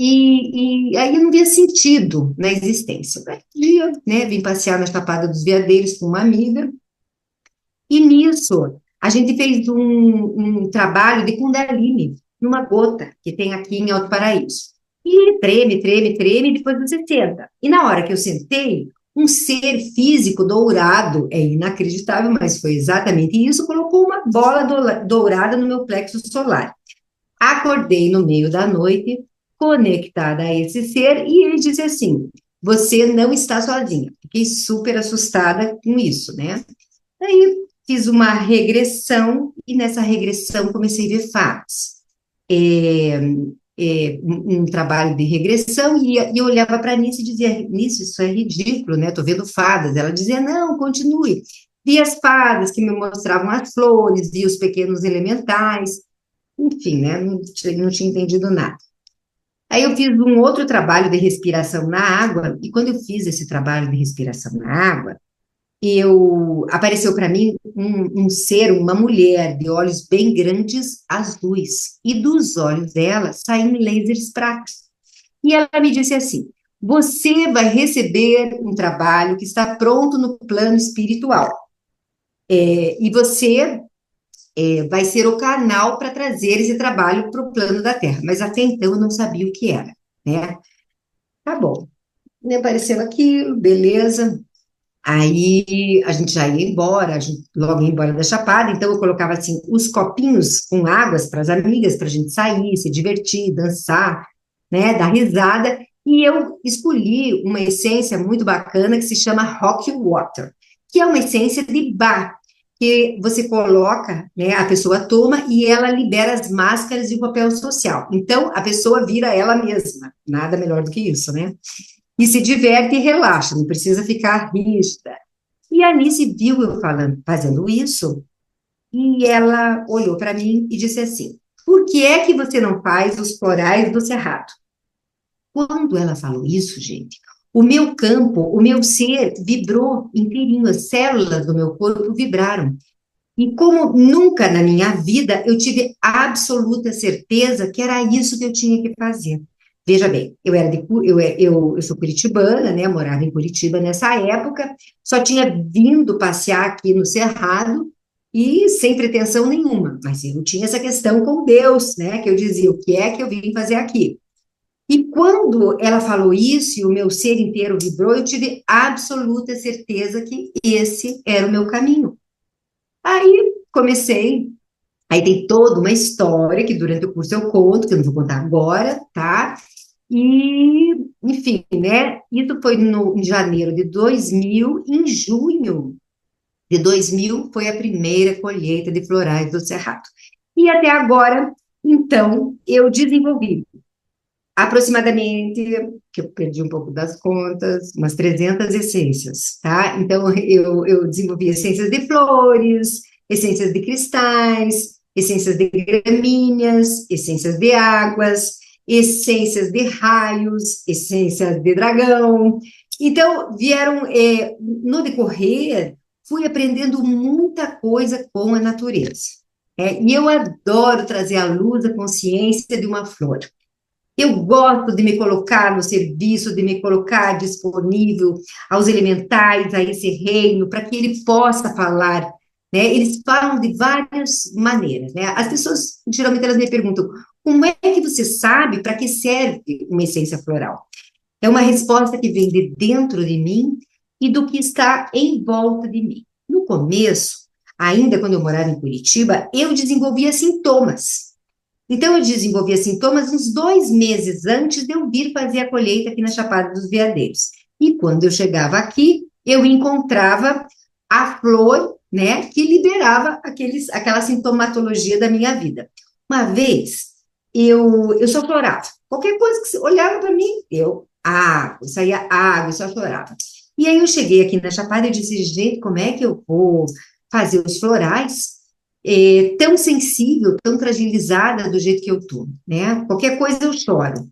E aí eu não via sentido na existência. Um dia, né, vim passear na Chapada dos Veadeiros com uma amiga, e nisso a gente fez um trabalho de Kundalini, numa gota que tem aqui em Alto Paraíso. E treme, treme, treme, e depois você senta. E na hora que eu sentei, um ser físico dourado, é inacreditável, mas foi exatamente isso, colocou uma bola dourada no meu plexo solar. Acordei no meio da noite, conectada a esse ser, e ele disse assim: Você não está sozinha. Fiquei super assustada com isso, né? Daí fiz uma regressão, e nessa regressão comecei a ver fatos. É, um trabalho de regressão, e eu olhava para a Nice e dizia: Nice, isso é ridículo, né? Estou vendo fadas. Ela dizia: Não, continue. Vi as fadas que me mostravam as flores, vi os pequenos elementais, enfim, né? Não tinha entendido nada. Aí eu fiz um outro trabalho de respiração na água, e quando eu fiz esse trabalho de respiração na água, eu apareceu para mim um ser, uma mulher de olhos bem grandes, azuis, e dos olhos dela saíam lasers pratas. E ela me disse assim: Você vai receber um trabalho que está pronto no plano espiritual. E você vai ser o canal para trazer esse trabalho para o plano da Terra. Mas até então eu não sabia o que era, né? Tá bom. Me apareceu aquilo, beleza. Aí a gente já ia embora, a gente logo ia embora da Chapada, então eu colocava assim os copinhos com águas para as amigas, para a gente sair, se divertir, dançar, né, dar risada. E eu escolhi uma essência muito bacana que se chama Rock Water, que é uma essência de bar, que você coloca, né, a pessoa toma e ela libera as máscaras e o papel social. Então a pessoa vira ela mesma, nada melhor do que isso, né? E se diverte e relaxa, não precisa ficar rígida. E a Anice viu eu falando, fazendo isso, e ela olhou para mim e disse assim: Por que é que você não faz os florais do Cerrado? Quando ela falou isso, gente, o meu campo, o meu ser vibrou inteirinho, as células do meu corpo vibraram. E como nunca na minha vida eu tive absoluta certeza que era isso que eu tinha que fazer. Veja bem, eu era de, eu sou curitibana, né? Morava em Curitiba nessa época, só tinha vindo passear aqui no Cerrado e sem pretensão nenhuma, mas eu tinha essa questão com Deus, né? Que eu dizia: o que é que eu vim fazer aqui? E quando ela falou isso e o meu ser inteiro vibrou, eu tive absoluta certeza que esse era o meu caminho. Aí comecei. Aí tem toda uma história que durante o curso eu conto, que eu não vou contar agora, tá? E, enfim, né? Isso foi no, em janeiro de 2000, em junho de 2000 foi a primeira colheita de florais do Cerrado. E até agora, então, eu desenvolvi aproximadamente, que eu perdi um pouco das contas, umas 300 essências, tá? Então, eu desenvolvi essências de flores, essências de cristais, essências de gramíneas, essências de águas, essências de raios, essências de dragão. Então, vieram, no decorrer, fui aprendendo muita coisa com a natureza. E eu adoro trazer à luz a consciência de uma flor. Eu gosto de me colocar no serviço, de me colocar disponível aos elementais, a esse reino, para que ele possa falar, né? Eles falam de várias maneiras, né? As pessoas, geralmente, elas me perguntam: como é que você sabe para que serve uma essência floral? É uma resposta que vem de dentro de mim e do que está em volta de mim. No começo, ainda quando eu morava em Curitiba, eu desenvolvia sintomas. Então, eu desenvolvia sintomas uns 2 meses antes de eu vir fazer a colheita aqui na Chapada dos Veadeiros. E quando eu chegava aqui, eu encontrava a flor, né, que liberava aquela sintomatologia da minha vida. Uma vez, eu só chorava. Qualquer coisa que você olhava para mim, saía água, eu só chorava. E aí eu cheguei aqui na Chapada e disse: gente, como é que eu vou fazer os florais tão sensível, tão fragilizada do jeito que eu tô, né? Qualquer coisa eu choro.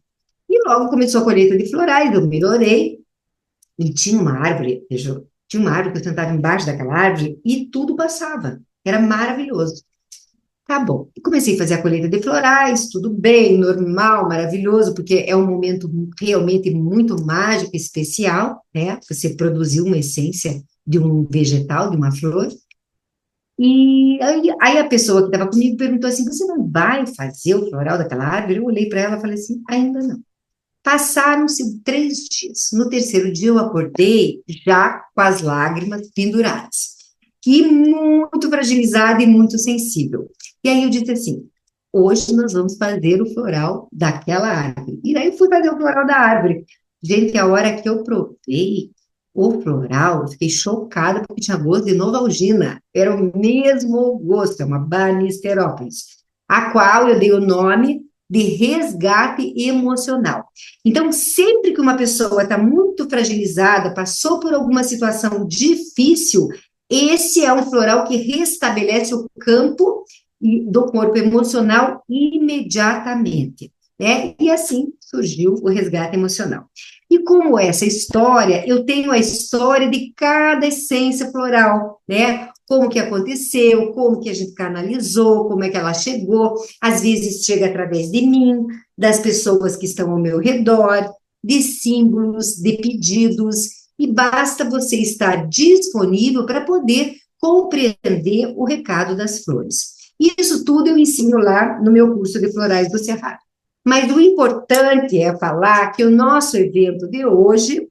E logo começou a colheita de florais, eu melhorei, e tinha uma árvore, tinha uma árvore que eu sentava embaixo daquela árvore e tudo passava. Era maravilhoso. Tá bom. E comecei a fazer a colheita de florais, tudo bem, normal, maravilhoso, porque é um momento realmente muito mágico, especial, né? Você produziu uma essência de um vegetal, de uma flor. E aí a pessoa que estava comigo perguntou assim: Você não vai fazer o floral daquela árvore? Eu olhei para ela e falei assim: Ainda não. Passaram-se 3 dias. No terceiro dia eu acordei já com as lágrimas penduradas. E muito fragilizada e muito sensível. E aí eu disse assim, hoje nós vamos fazer o floral daquela árvore. E aí eu fui fazer o floral da árvore. Gente, a hora que eu provei o floral, eu fiquei chocada porque tinha gosto de Novalgina. Era o mesmo gosto, é uma Banisterópolis, a qual eu dei o nome de resgate emocional. Então, sempre que uma pessoa está muito fragilizada, passou por alguma situação difícil, esse é um floral que restabelece o campo do corpo emocional imediatamente, né? E assim surgiu o resgate emocional. E como essa história, eu tenho a história de cada essência floral, né? Como que aconteceu, como que a gente canalizou, como é que ela chegou, às vezes chega através de mim, das pessoas que estão ao meu redor, de símbolos, de pedidos, e basta você estar disponível para poder compreender o recado das flores. Isso tudo eu ensino lá no meu curso de Florais do Cerrado. Mas o importante é falar que o nosso evento de hoje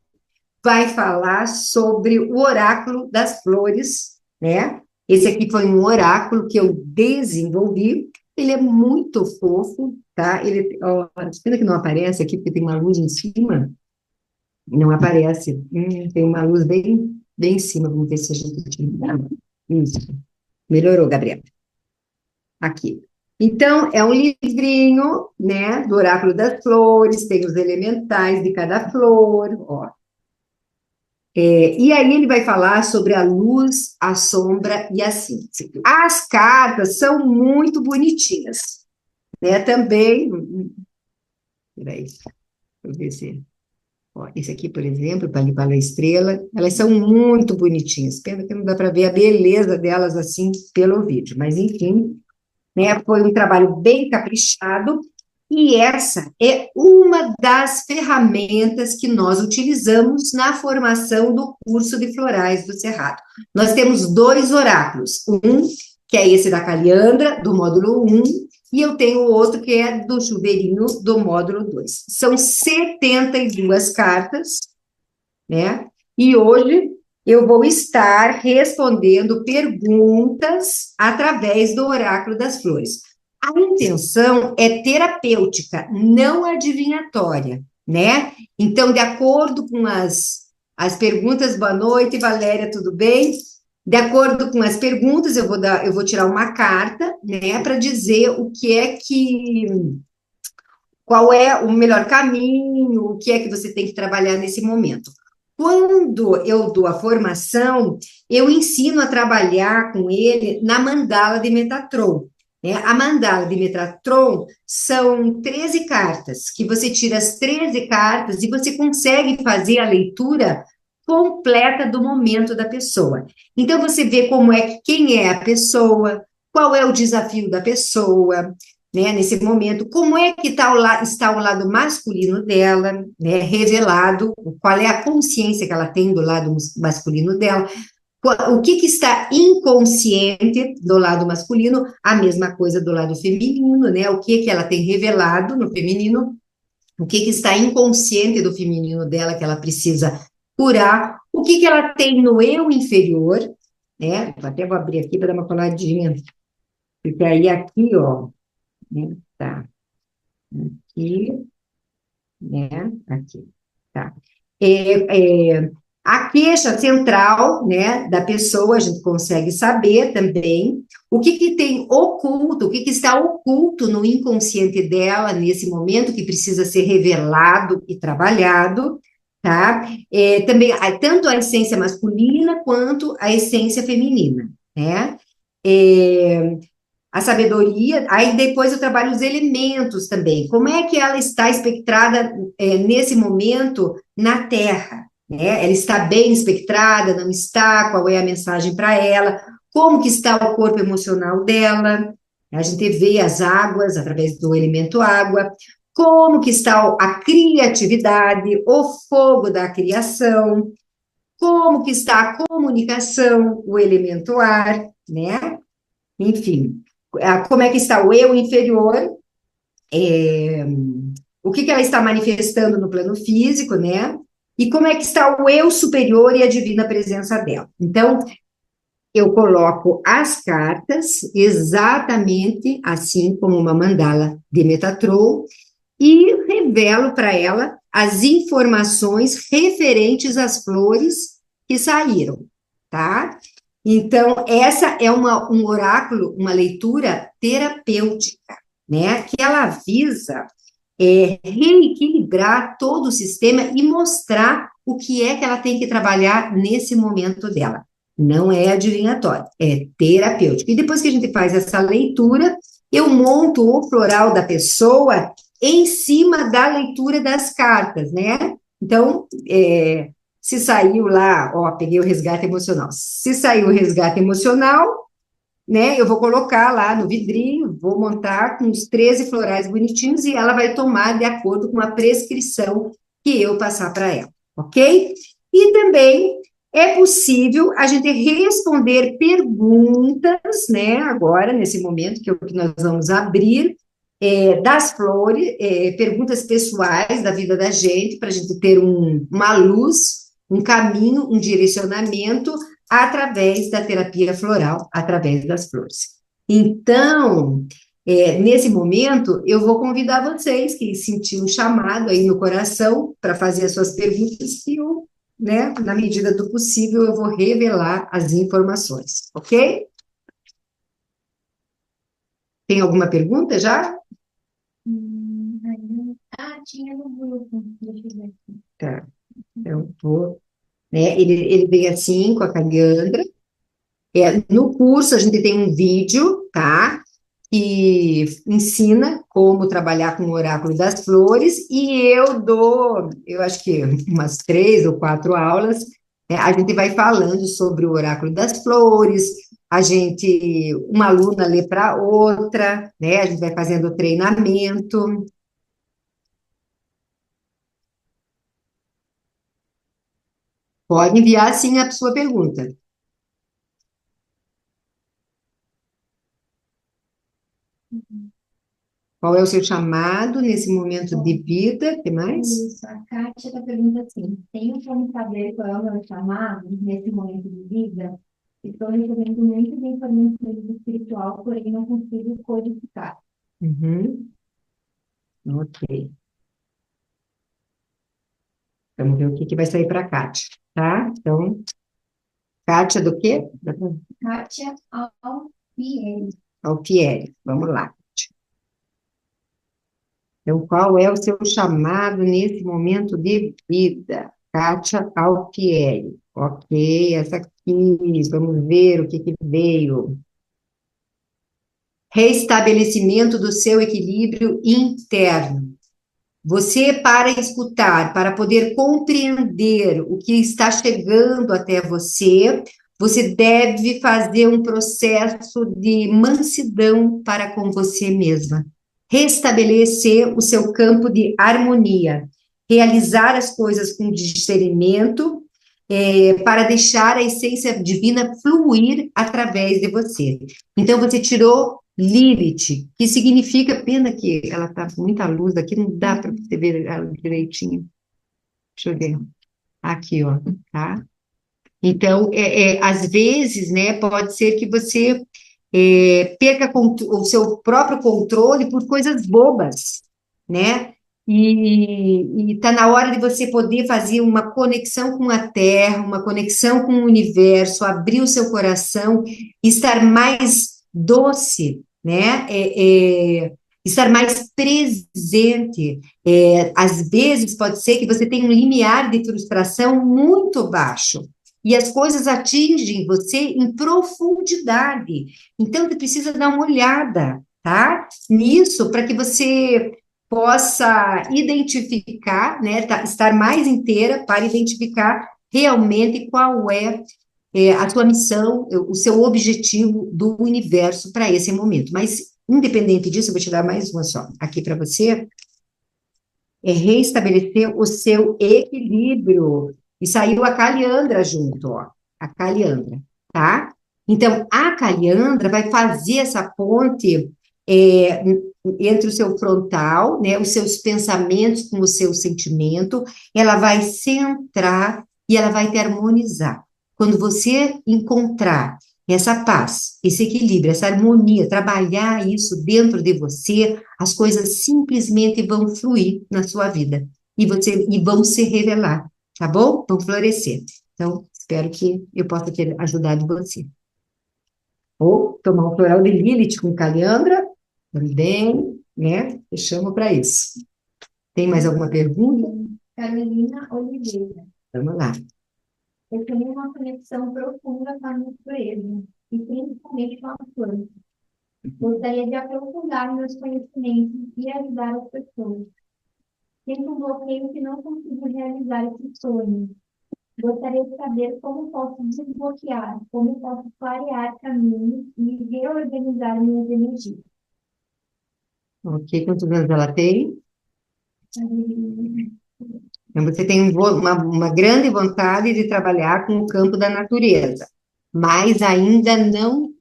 vai falar sobre o oráculo das flores, né? Esse aqui foi um oráculo que eu desenvolvi. Ele é muito fofo, tá? Ele, ó, pena que não aparece aqui porque tem uma luz em cima. Não aparece. Tem uma luz bem em cima. Vamos ver se a gente tira. Isso. Melhorou, Gabriela. Aqui. Então, é um livrinho, né, do Oráculo das Flores, tem os elementais de cada flor, ó. E aí ele vai falar sobre a luz, a sombra e a síntese. As cartas são muito bonitinhas, né, também, peraí, deixa eu ver se... Ó, esse aqui, por exemplo, para limpar a estrela, elas são muito bonitinhas. Pena que não dá para ver a beleza delas assim pelo vídeo, mas enfim, né? Foi um trabalho bem caprichado. E essa é uma das ferramentas que nós utilizamos na formação do curso de Florais do Cerrado. Nós temos 2 oráculos, um que é esse da Caliandra, do módulo 1, e eu tenho outro que é do Chuveirinho, do módulo 2. São 72 cartas, né? E hoje eu vou estar respondendo perguntas através do Oráculo das Flores. A intenção é terapêutica, não adivinhatória, né? Então, de acordo com as perguntas, boa noite, Valéria, tudo bem? De acordo com as perguntas, eu vou tirar uma carta, né, para dizer qual é o melhor caminho, o que é que você tem que trabalhar nesse momento. Quando eu dou a formação, eu ensino a trabalhar com ele na mandala de Metatron, né? A mandala de Metatron são 13 cartas, que você tira as 13 cartas e você consegue fazer a leitura completa do momento da pessoa. Então, você vê quem é a pessoa, qual é o desafio da pessoa, né, nesse momento, como é que está o lado masculino dela, né, revelado, qual é a consciência que ela tem do lado masculino dela, o que está inconsciente do lado masculino, a mesma coisa do lado feminino, né, o que ela tem revelado no feminino, o que está inconsciente do feminino dela que ela precisa curar, o que ela tem no eu inferior, né, até vou abrir aqui para dar uma coladinha, porque aí aqui, ó, né, tá, aqui, né, aqui, tá. A queixa central, né, da pessoa, a gente consegue saber também o que tem oculto, o que está oculto no inconsciente dela nesse momento, que precisa ser revelado e trabalhado, tá? Também, tanto a essência masculina quanto a essência feminina, né? A sabedoria, aí depois eu trabalho os elementos também. Como é que ela está espectrada nesse momento na Terra? Né? Ela está bem espectrada, não está? Qual é a mensagem para ela? Como que está o corpo emocional dela? A gente vê as águas através do elemento água, como que está a criatividade, o fogo da criação, como que está a comunicação, o elemento ar, né? Enfim, como é que está o eu inferior, é, o que ela está manifestando no plano físico, né? E como é que está o eu superior e a divina presença dela. Então, eu coloco as cartas exatamente assim como uma mandala de Metatron e revelo para ela as informações referentes às flores que saíram, tá? Então, essa é um oráculo, uma leitura terapêutica, né? Que ela visa reequilibrar todo o sistema e mostrar o que é que ela tem que trabalhar nesse momento dela. Não é adivinhatório, é terapêutico. E depois que a gente faz essa leitura, eu monto o floral da pessoa em cima da leitura das cartas, né? Então, se saiu lá, ó, peguei o resgate emocional. Se saiu o resgate emocional, né? Eu vou colocar lá no vidrinho, vou montar com os 13 florais bonitinhos e ela vai tomar de acordo com a prescrição que eu passar para ela, ok? E também é possível a gente responder perguntas, né? Agora, nesse momento, que é o que nós vamos abrir, das flores, perguntas pessoais da vida da gente, para a gente ter uma luz, um caminho, um direcionamento através da terapia floral, através das flores. Então, nesse momento, eu vou convidar vocês que sentiram um chamado aí no coração para fazer as suas perguntas, que eu, né, na medida do possível, eu vou revelar as informações, ok? Tem alguma pergunta já? Tinha no grupo. Deixa eu ver aqui. Tá, então vou. Né, ele vem assim, com a caliandra. No curso, a gente tem um vídeo, tá? Que ensina como trabalhar com o oráculo das flores, e eu dou, eu acho que umas 3 ou 4 aulas, né? A gente vai falando sobre o oráculo das flores, uma aluna lê para outra, né? A gente vai fazendo treinamento. Pode enviar, sim, a sua pergunta. Qual é o seu chamado nesse momento de Bom, vida? Que mais? isso, a Kátia está perguntando assim: tenho como saber qual é o meu chamado nesse momento de vida? Estou recebendo muitas informações do espiritual, porém não consigo codificar. Uhum, ok. Vamos ver o que que vai sair para a Kátia, tá? Então, Kátia do quê? Kátia Alfieri. Alfieri. Vamos lá. Então, qual é o seu chamado nesse momento de vida? Kátia Alfieri. Ok, essa aqui. Vamos ver o que que veio. Restabelecimento do seu equilíbrio interno. Você, para escutar, para poder compreender o que está chegando até você, você deve fazer um processo de mansidão para com você mesma. Restabelecer o seu campo de harmonia, realizar as coisas com discernimento, para deixar a essência divina fluir através de você. Então, você tirou Lilith, que significa, pena que ela está com muita luz aqui, não dá para você ver ela direitinho. Deixa eu ver. Aqui, ó, tá? Então, às vezes, né, pode ser que você perca o seu próprio controle por coisas bobas, né? E está na hora de você poder fazer uma conexão com a Terra, uma conexão com o universo, abrir o seu coração, estar mais doce, né? Estar mais presente. Às vezes pode ser que você tenha um limiar de frustração muito baixo e as coisas atingem você em profundidade. Então, você precisa dar uma olhada, tá? Nisso, para que você possa identificar, né? Estar mais inteira para identificar realmente qual é a sua missão, o seu objetivo do universo para esse momento. Mas independente disso, eu vou te dar mais uma só, aqui para você, é reestabelecer o seu equilíbrio. E saiu a caliandra junto, ó, a caliandra, tá? Então, a caliandra vai fazer essa ponte é, entre o seu frontal, né, os seus pensamentos com o seu sentimento, ela vai centrar e ela vai te harmonizar. Quando você encontrar essa paz, esse equilíbrio, essa harmonia, trabalhar isso dentro de você, as coisas simplesmente vão fluir na sua vida e vão se revelar, tá bom? Vão florescer. Então, espero que eu possa ter ajudado você. Ou tomar um floral de Lilith com caliandra, também, né? Fechamos para isso. Tem mais alguma pergunta? Carolina Oliveira. Vamos lá. Eu tenho uma conexão profunda com a natureza, e principalmente com a planta. Gostaria de aprofundar meus conhecimentos e ajudar as pessoas. Tenho um bloqueio que não consigo realizar esse sonho. Gostaria de saber como posso desbloquear, como posso clarear caminhos e reorganizar minhas energias. Ok, quantos anos ela tem? Então, você tem uma grande vontade de trabalhar com o campo da natureza, mas ainda não,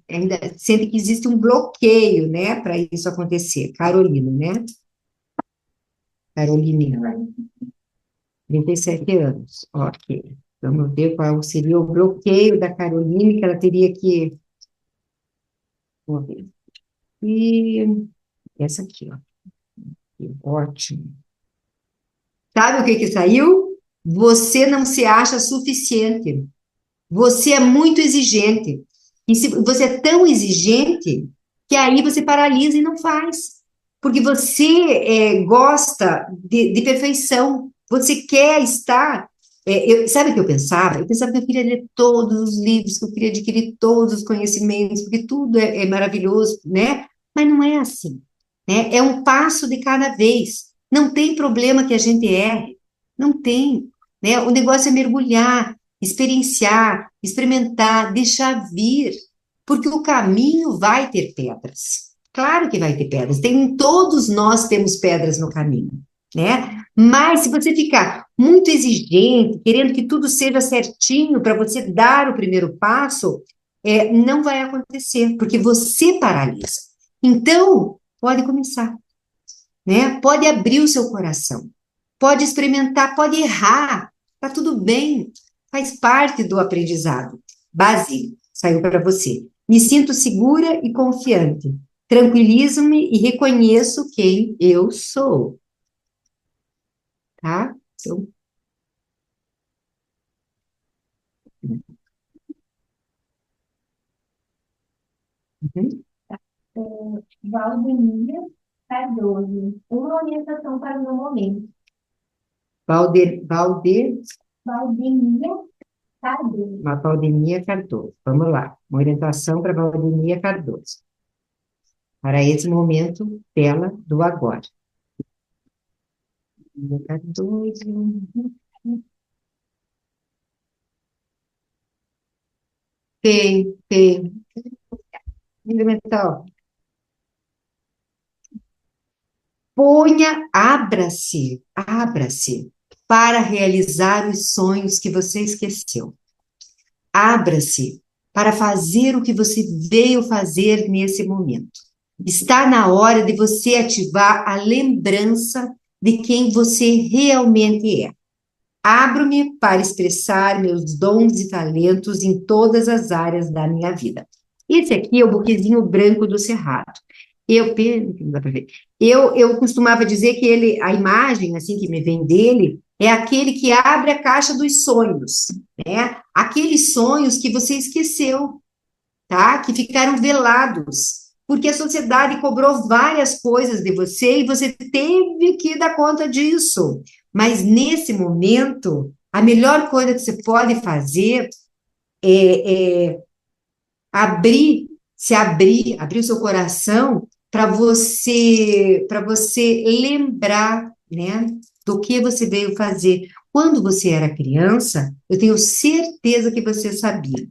ainda sente que existe um bloqueio, né, para isso acontecer. Carolina, né? Carolina, 37 anos. Ok. Vamos ver qual seria o bloqueio da Carolina que ela teria que. Vamos ver. E essa aqui, ó. Ótimo. Sabe o que que saiu? Você não se acha suficiente. Você é muito exigente. E se você é tão exigente que aí você paralisa e não faz. Porque você gosta de perfeição. Você quer estar. Sabe o que eu pensava? Eu pensava que eu queria ler todos os livros, que eu queria adquirir todos os conhecimentos, porque tudo é maravilhoso, né? Mas não é assim, né? É um passo de cada vez. Não tem problema que a gente erre. Não tem, né? O negócio é mergulhar, experienciar, experimentar, deixar vir, porque o caminho vai ter pedras. Claro que vai ter pedras. Todos nós temos pedras no caminho, né? Mas se você ficar muito exigente, querendo que tudo seja certinho para você dar o primeiro passo, não vai acontecer, porque você paralisa. Então, pode começar, né? Pode abrir o seu coração, pode experimentar, pode errar, tá tudo bem, faz parte do aprendizado. Base, saiu para você. Me sinto segura e confiante. Tranquilizo-me e reconheço quem eu sou, tá? Então, uhum. Valdemia Cardoso. Uma orientação para o meu momento. Valde, Valdemia Cardoso. uma Valdemia Cardoso. Vamos lá. Uma orientação para Valdemia Cardoso. Para esse momento dela do agora. Valdemia Cardoso. Tem. Fundamental. Abra-se para realizar os sonhos que você esqueceu. Abra-se para fazer o que você veio fazer nesse momento. Está na hora de você ativar a lembrança de quem você realmente é. Abro-me para expressar meus dons e talentos em todas as áreas da minha vida. Esse aqui é o buquezinho branco do Cerrado. Não dá para ver. Eu costumava dizer que a imagem assim que me vem dele é aquele que abre a caixa dos sonhos, né? Aqueles sonhos que você esqueceu, tá? Que ficaram velados, porque a sociedade cobrou várias coisas de você e você teve que dar conta disso. Mas nesse momento, a melhor coisa que você pode fazer é abrir o seu coração para você lembrar, né, do que você veio fazer. Quando você era criança, eu tenho certeza que você sabia.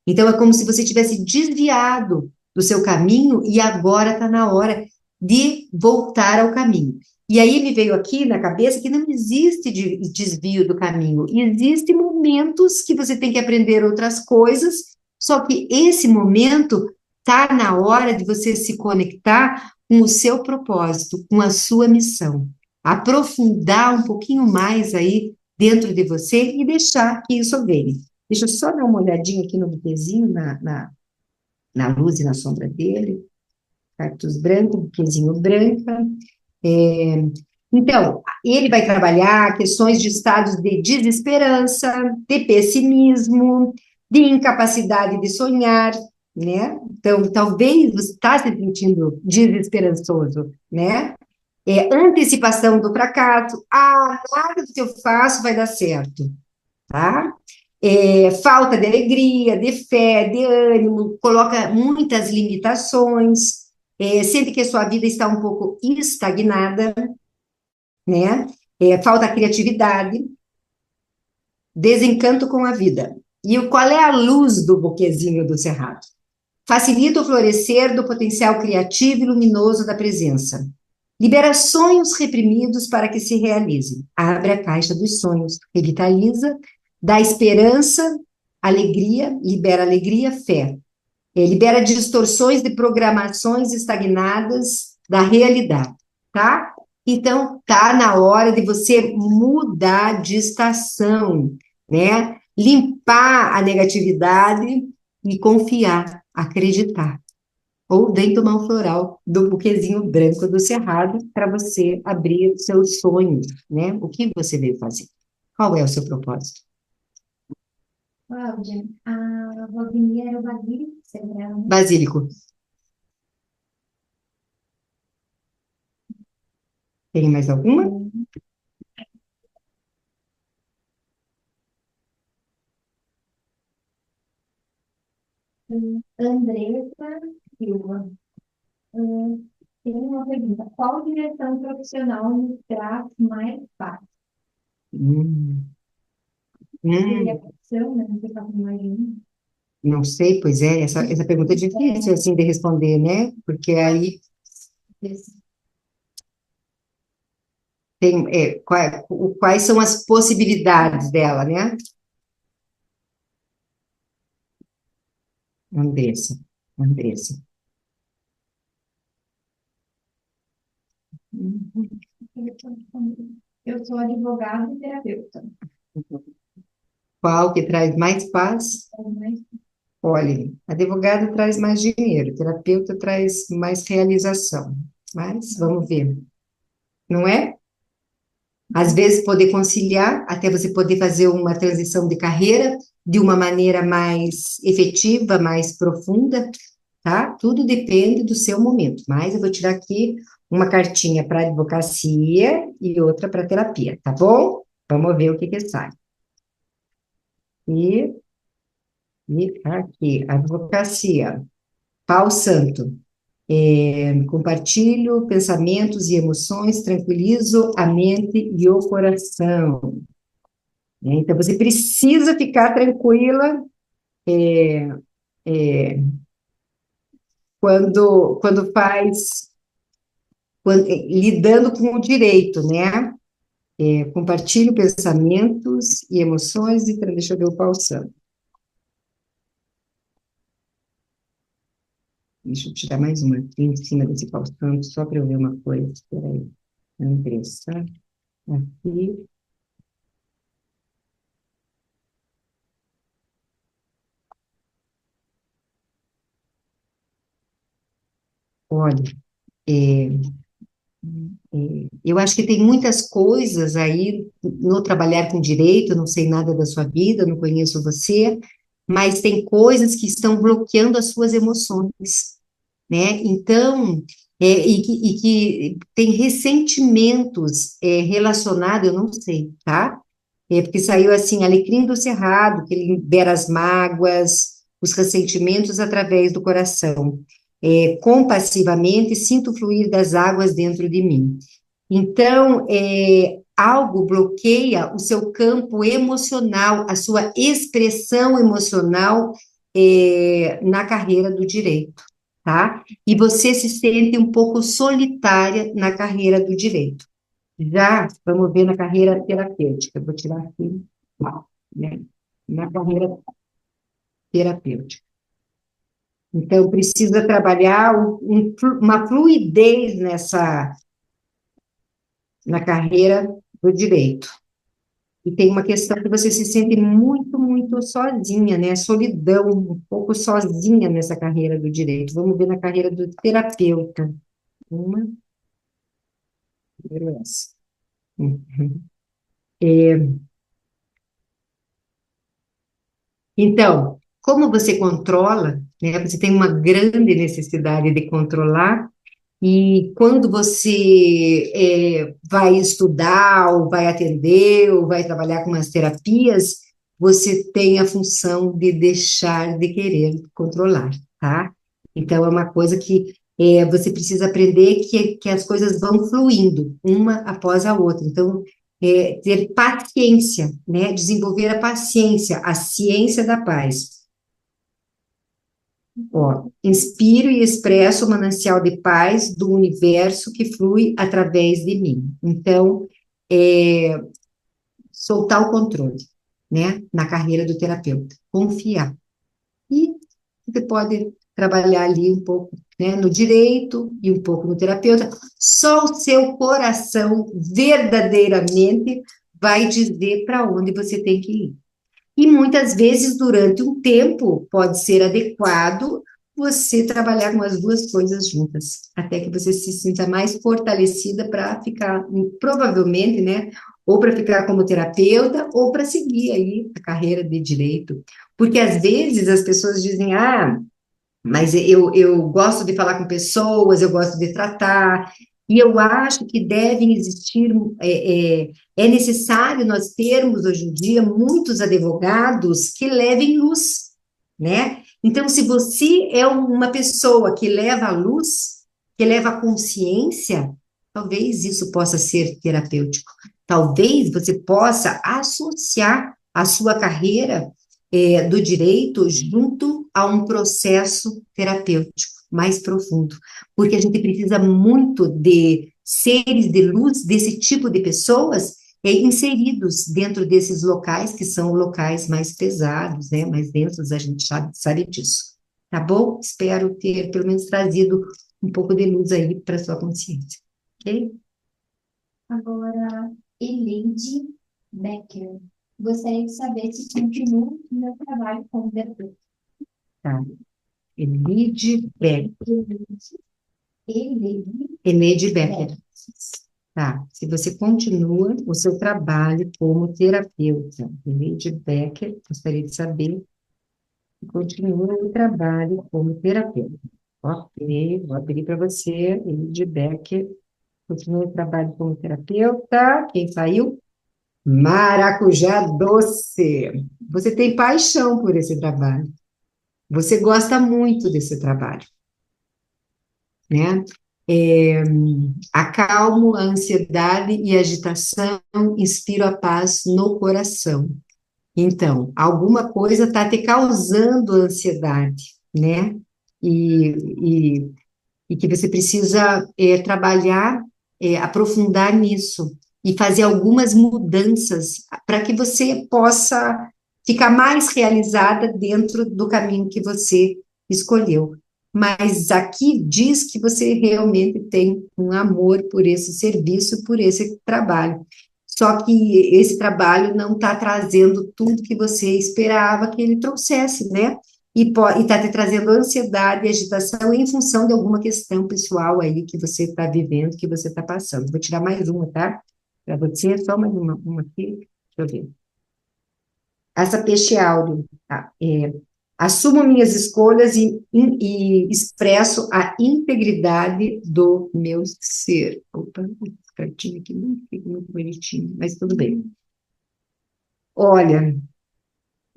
Então, é como se você tivesse desviado do seu caminho e agora está na hora de voltar ao caminho. E aí me veio aqui na cabeça que não existe desvio do caminho, existem momentos que você tem que aprender outras coisas, só que esse momento está na hora de você se conectar com o seu propósito, com a sua missão, aprofundar um pouquinho mais aí dentro de você e deixar que isso venha. Deixa eu só dar uma olhadinha aqui no buquezinho, na luz e na sombra dele. Cactus branco, buquezinho branca. É, então, ele vai trabalhar questões de estados de desesperança, de pessimismo, de incapacidade de sonhar, né? Então, talvez você está se sentindo desesperançoso, né? Antecipação do fracasso. Ah, nada do que eu faço vai dar certo, tá? Falta de alegria, de fé, de ânimo, coloca muitas limitações, sente que a sua vida está um pouco estagnada, né? Falta criatividade, desencanto com a vida. E qual é a luz do buquezinho do cerrado? Facilita o florescer do potencial criativo e luminoso da presença. Libera sonhos reprimidos para que se realizem. Abre a caixa dos sonhos, revitaliza, dá esperança, alegria, fé. Libera distorções de programações estagnadas da realidade, tá? Então, tá na hora de você mudar de estação, né? Limpar a negatividade e confiar, acreditar. Ou vem tomar um floral do buquezinho branco do cerrado para você abrir os seus sonhos, né? O que você veio fazer? Qual é o seu propósito? Cláudia, a Valdemir era o Basílio, você lembra, né? Basílico. Tem mais alguma? Andressa Silva. Tem uma pergunta. Qual direção profissional nos traz mais paz? Hum, Seria a hum, profissão, né? Você está imaginando? não sei, pois é, essa pergunta é difícil, assim, de responder, né? Porque aí tem, quais são as possibilidades dela, né? Andressa, Andressa. Eu sou advogada e terapeuta. Qual que traz mais paz? Mas Olha, advogado traz mais dinheiro, terapeuta traz mais realização. Mas vamos ver, não é? Às vezes poder conciliar, até você poder fazer uma transição de carreira de uma maneira mais efetiva, mais profunda, tá? Tudo depende do seu momento. Mas eu vou tirar aqui uma cartinha para advocacia e outra para terapia, tá bom? Vamos ver o que que sai. E, e aqui, advocacia. Pau Santo. Compartilho pensamentos e emoções, tranquilizo a mente e o coração. Então, você precisa ficar tranquila quando faz, lidando com o direito, né? Compartilho pensamentos e emoções, e deixa eu ver o Pau Santo. Deixa eu tirar mais uma aqui em cima desse Pau Santo, só para eu ver uma coisa. Espera aí. Andressa, aqui. Olha, é, eu acho que tem muitas coisas aí no trabalhar com direito, não sei nada da sua vida, não conheço você, mas tem coisas que estão bloqueando as suas emoções, né? Então, e que tem ressentimentos relacionados, eu não sei, tá? Porque saiu assim, Alecrim do Cerrado, que ele libera as mágoas, os ressentimentos através do coração. Compassivamente, sinto o fluir das águas dentro de mim. Então, algo bloqueia o seu campo emocional, a sua expressão emocional, na carreira do direito. tá? E você se sente um pouco solitária na carreira do direito. Já vamos ver na carreira terapêutica. Eu vou tirar aqui, né? Na carreira terapêutica. Então, precisa trabalhar uma fluidez na carreira do direito. E tem uma questão que você se sente muito, muito sozinha, né? Solidão, um pouco sozinha nessa carreira do direito. Vamos ver na carreira do terapeuta. Uma, primeiro essa. Uhum. Então, como você controla, né? Você tem uma grande necessidade de controlar. E quando você vai estudar, ou vai atender, ou vai trabalhar com umas terapias, você tem a função de deixar de querer controlar, tá? Então, é uma coisa que você precisa aprender que as coisas vão fluindo, uma após a outra. Então, ter paciência, né? Desenvolver a paciência, a ciência da paz. Ó, inspiro e expresso o manancial de paz do universo que flui através de mim. Então, é, soltar o controle, né, na carreira do terapeuta, confiar. E você pode trabalhar ali um pouco, né, no direito e um pouco no terapeuta. Só o seu coração verdadeiramente vai dizer para onde você tem que ir. E muitas vezes, durante um tempo, pode ser adequado você trabalhar com as duas coisas juntas, até que você se sinta mais fortalecida para ficar, provavelmente, né? Ou para ficar como terapeuta, ou para seguir aí a carreira de direito. Porque às vezes as pessoas dizem, mas eu gosto de falar com pessoas, eu gosto de tratar, e eu acho que devem existir, é necessário nós termos hoje em dia muitos advogados que levem luz, né? Então, se você é uma pessoa que leva a luz, que leva a consciência, talvez isso possa ser terapêutico. Talvez você possa associar a sua carreira do direito junto a um processo terapêutico mais profundo, porque a gente precisa muito de seres de luz, desse tipo de pessoas inseridos dentro desses locais, que são locais mais pesados, né, mais densos, a gente sabe disso, tá bom? Espero ter, pelo menos, trazido um pouco de luz aí para sua consciência, ok? Agora, Elide Becker. Gostaria de saber se continuo no meu trabalho como terapeuta. Tá. Elide Becker. Elide Becker. Tá. Se você continua o seu trabalho como terapeuta, Elide Becker, gostaria de saber se continua o trabalho como terapeuta. Ok, vou abrir para você, Elide Becker. Continua o trabalho como terapeuta. Quem saiu? Maracujá doce. Você tem paixão por esse trabalho. Você gosta muito desse trabalho, né? É, acalmo a ansiedade e agitação, inspiro a paz no coração. Então, alguma coisa está te causando ansiedade, né? E, e que você precisa trabalhar, aprofundar nisso e fazer algumas mudanças para que você possa ficar mais realizada dentro do caminho que você escolheu. Mas aqui diz que você realmente tem um amor por esse serviço, por esse trabalho. Só que esse trabalho não está trazendo tudo que você esperava que ele trouxesse, né? E está te trazendo ansiedade e agitação em função de alguma questão pessoal aí que você está vivendo, que você está passando. Vou tirar mais uma, tá? Para você, só mais uma aqui. Deixa eu ver. Essa peixe áureo, tá? Assumo minhas escolhas e expresso a integridade do meu ser. Opa, esse cartinho aqui não fica muito bonitinho, mas tudo bem. Olha,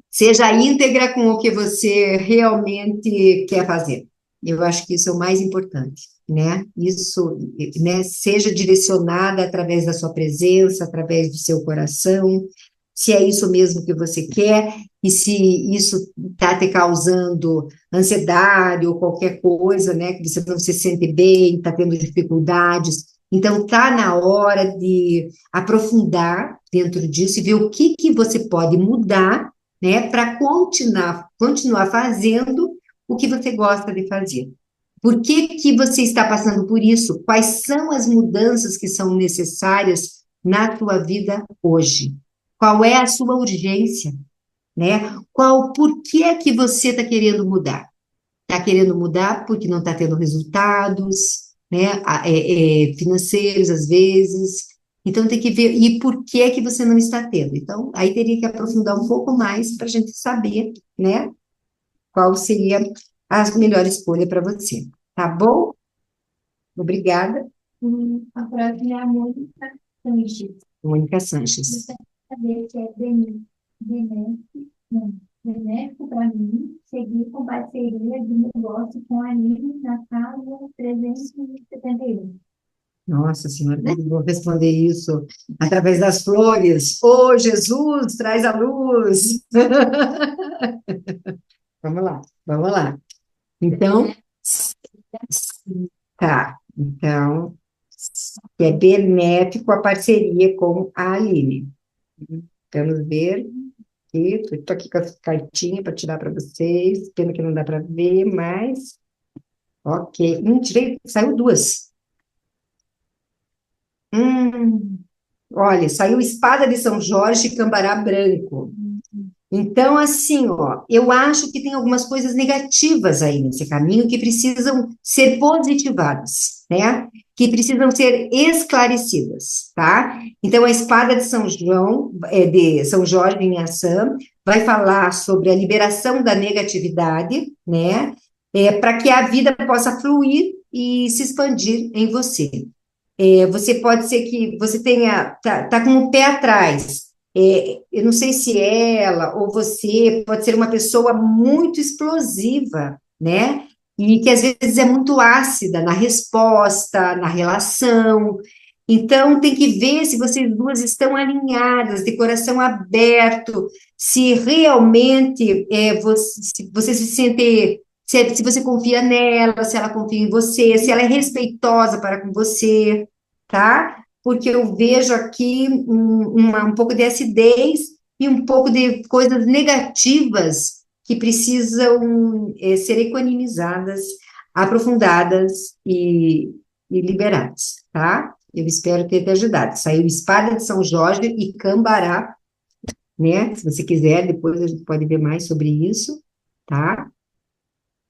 seja íntegra com o que você realmente quer fazer. Eu acho que isso é o mais importante, né? Isso, né? Seja direcionada através da sua presença, através do seu coração, se é isso mesmo que você quer, e se isso está te causando ansiedade ou qualquer coisa, né, que você não se sente bem, está tendo dificuldades. Então, está na hora de aprofundar dentro disso e ver o que que você pode mudar, né, para continuar fazendo o que você gosta de fazer. Por que que você está passando por isso? Quais são as mudanças que são necessárias na tua vida hoje? Qual é a sua urgência, né? Por que é que você está querendo mudar? Está querendo mudar porque não está tendo resultados, né? Financeiros, às vezes. Então, tem que ver, e por que é que você não está tendo? Então, aí teria que aprofundar um pouco mais para a gente saber, né? Qual seria a melhor escolha para você. Tá bom? Obrigada, A próxima é a Mônica Sanches. Mônica Sanches. Você quer saber se é benéfico para mim seguir com parceria de negócio com a Aline na casa 371. Nossa Senhora, como eu vou responder isso através das flores. Ô, Jesus, traz a luz. Vamos lá, vamos lá. Então, tá. Então, é benéfico a parceria com a Aline. Vamos ver aqui. Estou aqui com as cartinhas para tirar para vocês. Pena que não dá para ver, mas. Ok. Saiu duas. Olha, saiu Espada de São Jorge e Cambará Branco. Então, assim, ó, eu acho que tem algumas coisas negativas aí nesse caminho que precisam ser positivadas, né? Que precisam ser esclarecidas, tá? Então, a Espada de São João, de São Jorge em ação, vai falar sobre a liberação da negatividade, né? Para que a vida possa fluir e se expandir em você. Você pode ser que você tá com o pé atrás. Eu não sei se ela ou você pode ser uma pessoa muito explosiva, né? E que às vezes é muito ácida na resposta, na relação. Então, tem que ver se vocês duas estão alinhadas, de coração aberto, se realmente se você se sente, se você confia nela, se ela confia em você, se ela é respeitosa para com você, tá? Porque eu vejo aqui um pouco de acidez e um pouco de coisas negativas que precisam ser equanizadas, aprofundadas e liberadas, tá? Eu espero ter te ajudado. Saiu Espada de São Jorge e Cambará, né? Se você quiser, depois a gente pode ver mais sobre isso, tá?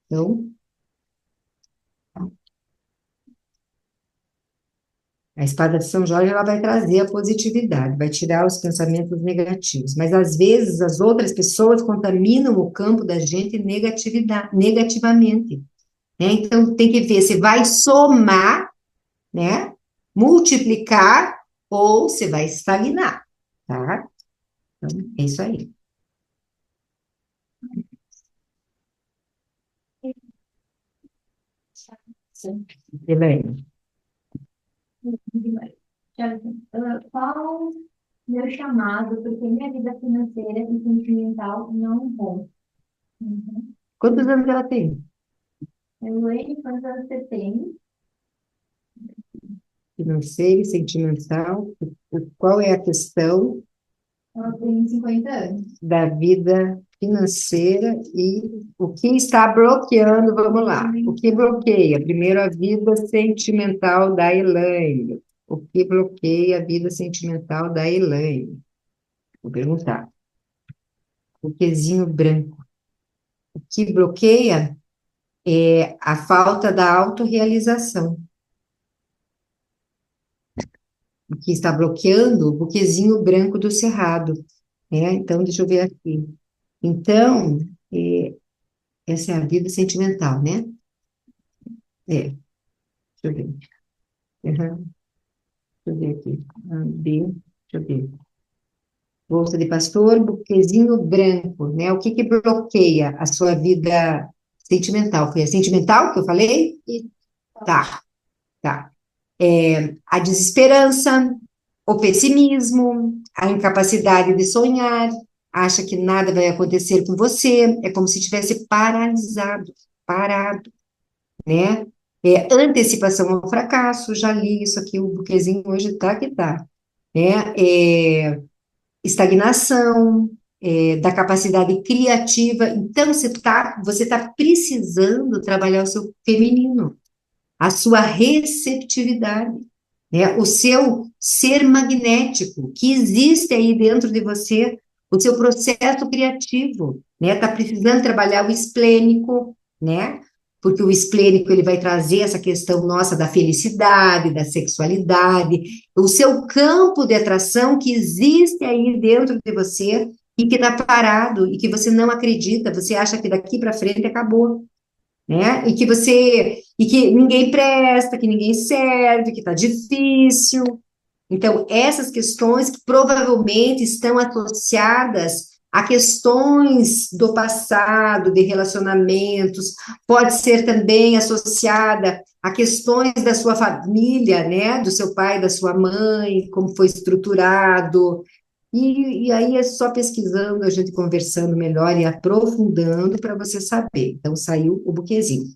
Então, a espada de São Jorge, ela vai trazer a positividade, vai tirar os pensamentos negativos. Mas, às vezes, as outras pessoas contaminam o campo da gente negativamente, né? Então, tem que ver se vai somar, né? Multiplicar ou se vai estagnar, tá? Então, é isso aí. Elaine. Qual meu chamado? Porque minha vida financeira e sentimental não vão. Uhum. Quantos anos ela tem? Elaine, quantos anos você tem? Financeira e sentimental. Qual é a questão Ela tem 50 anos. da vida financeira e o que está bloqueando, vamos lá. O que bloqueia? Primeiro, a vida sentimental da Elaine. O que bloqueia a vida sentimental da Elaine? Vou perguntar. O quezinho branco. O que bloqueia é a falta da autorrealização. O que está bloqueando o buquezinho branco do cerrado, né? Então, deixa eu ver aqui. Então, essa é a vida sentimental, né? Deixa eu ver. Uhum, deixa eu ver aqui. Deixa eu ver. Bolsa de pastor, buquezinho branco, né? O que que bloqueia a sua vida sentimental? Foi a sentimental que eu falei? Tá, tá. A desesperança, o pessimismo, a incapacidade de sonhar, acha que nada vai acontecer com você, é como se estivesse paralisado, parado, né? Antecipação ao fracasso, já li isso aqui, o buquezinho hoje tá que tá, né? Estagnação, da capacidade criativa. Então, você tá precisando trabalhar o seu feminino, a sua receptividade, né? O seu ser magnético, que existe aí dentro de você, o seu processo criativo, né? Tá precisando trabalhar o esplênico, né? Porque o esplênico ele vai trazer essa questão nossa da felicidade, da sexualidade, o seu campo de atração que existe aí dentro de você e que está parado e que você não acredita, você acha que daqui para frente acabou, né? E que ninguém presta, que ninguém serve, que está difícil. Então, essas questões que provavelmente estão associadas a questões do passado, de relacionamentos, pode ser também associada a questões da sua família, né? Do seu pai, da sua mãe, como foi estruturado. E aí é só pesquisando, a gente conversando melhor e aprofundando para você saber. Então, saiu o buquezinho.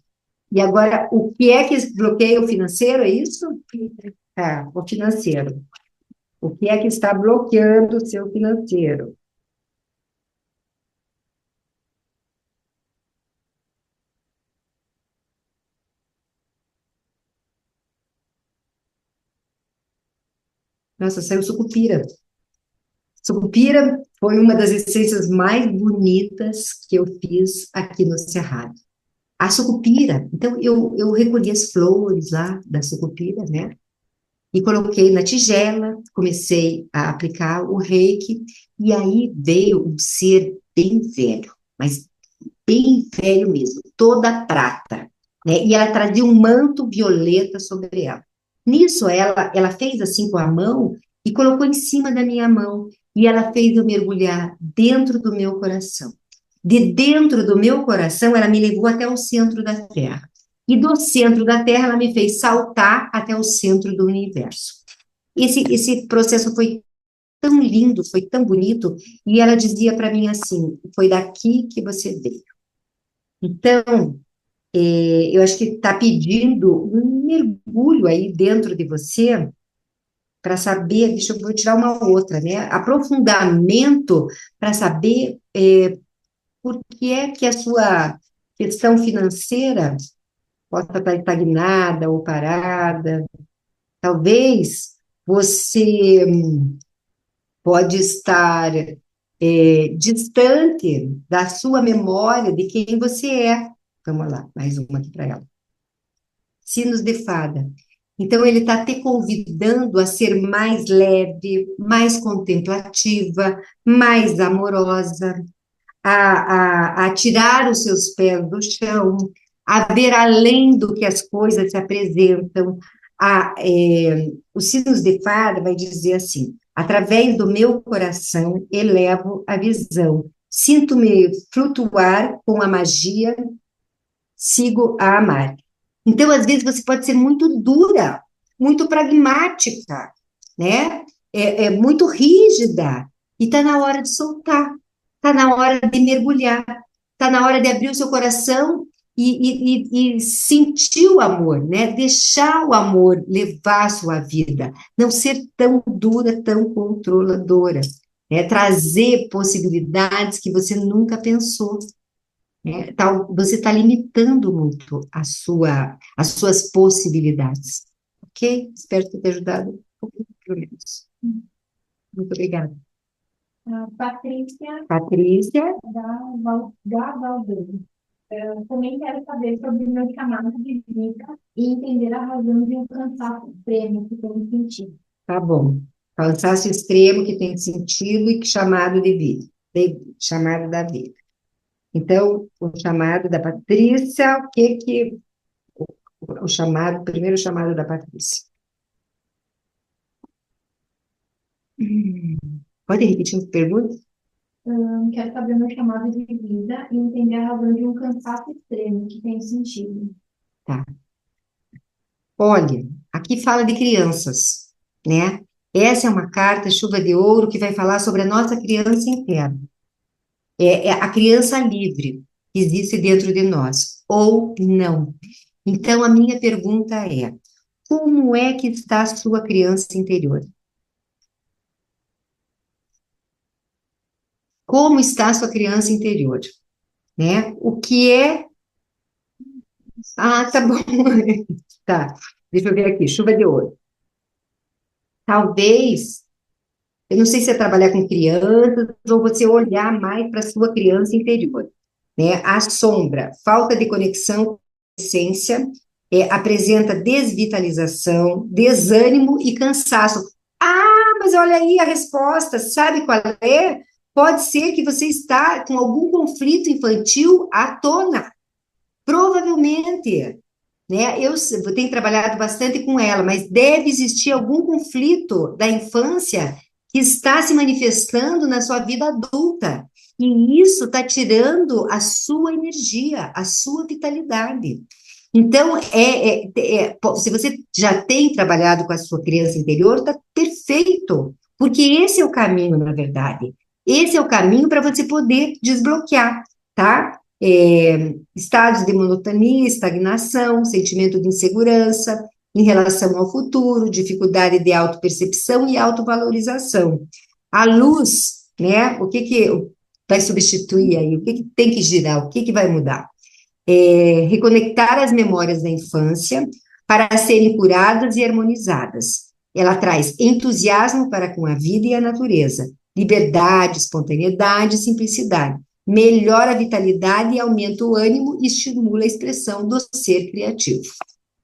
E agora, o que é que bloqueia o financeiro, é isso? Tá, o financeiro. O que é que está bloqueando o seu financeiro? Nossa, saiu sucupira. Sucupira foi uma das essências mais bonitas que eu fiz aqui no Cerrado. A sucupira, então eu recolhi as flores lá da sucupira, né? E coloquei na tigela, comecei a aplicar o reiki, e aí veio um ser bem velho, mas bem velho mesmo, toda prata, né? E ela trazia um manto violeta sobre ela. Nisso, ela fez assim com a mão e colocou em cima da minha mão, e ela fez eu mergulhar dentro do meu coração. De dentro do meu coração, ela me levou até o centro da Terra. E do centro da Terra, ela me fez saltar até o centro do universo. Esse processo foi tão lindo, foi tão bonito, e ela dizia para mim assim: foi daqui que você veio. Então, eu acho que está pedindo um mergulho aí dentro de você para saber, deixa eu vou tirar uma outra, né? Aprofundamento para saber por que é que a sua questão financeira possa estar estagnada ou parada. Talvez você pode estar distante da sua memória de quem você é. Vamos lá, mais uma aqui para ela. Sinos de fada. Então, ele está te convidando a ser mais leve, mais contemplativa, mais amorosa, a tirar os seus pés do chão, a ver além do que as coisas se apresentam. Os signos de fada vai dizer assim: através do meu coração elevo a visão, sinto-me flutuar com a magia, sigo a amar. Então, às vezes, você pode ser muito dura, muito pragmática, né? Muito rígida, e está na hora de soltar, está na hora de mergulhar, está na hora de abrir o seu coração e sentir o amor, né? Deixar o amor levar a sua vida, não ser tão dura, tão controladora, né? Trazer possibilidades que você nunca pensou, né? Você está limitando muito as suas possibilidades, ok? Espero ter te ajudado um pouquinho, pelo menos. Muito obrigada. A Patrícia Patrícia, da Valdeiro. Eu também quero saber sobre o meu chamado de vida e entender a razão de um cansaço extremo que tenho sentido. tá bom. Cansaço extremo que tem sentido e que chamado de vida, chamado da vida. Então, o chamado da Patrícia, o chamado, o primeiro chamado da Patrícia. Hum, Pode repetir a pergunta? Quero saber o meu chamado de vida e entender a razão de um cansaço extremo que tenho sentido. Tá. Olha, aqui fala de crianças, né? Essa é uma carta, chuva de ouro, que vai falar sobre a nossa criança interna. É a criança livre que existe dentro de nós, ou não. Então, a minha pergunta é: como é que está a sua criança interior? Como está a sua criança interior? Né? O que é. Ah, tá bom. Tá. Deixa eu ver aqui, chuva de ouro. Talvez, eu não sei se é trabalhar com crianças ou você olhar mais para a sua criança interior, né? A sombra, falta de conexão com a essência, apresenta desvitalização, desânimo e cansaço. Ah, mas olha aí a resposta, sabe qual é? Pode ser que você está com algum conflito infantil à tona, provavelmente, né? Eu tenho trabalhado bastante com ela, mas deve existir algum conflito da infância que está se manifestando na sua vida adulta. E isso está tirando a sua energia, a sua vitalidade. Então, se você já tem trabalhado com a sua criança interior, está perfeito, porque esse é o caminho, na verdade. Esse é o caminho para você poder desbloquear, tá? Estados de monotonia, estagnação, sentimento de insegurança em relação ao futuro, dificuldade de autopercepção e autovalorização. A luz, né? O que que vai substituir aí? O que que tem que girar? O que que vai mudar? Reconectar as memórias da infância para serem curadas e harmonizadas. Ela traz entusiasmo para com a vida e a natureza, liberdade, espontaneidade e simplicidade. Melhora a vitalidade e aumenta o ânimo e estimula a expressão do ser criativo.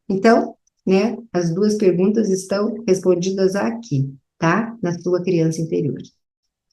Então, né, as duas perguntas estão respondidas aqui, tá? Na sua criança interior.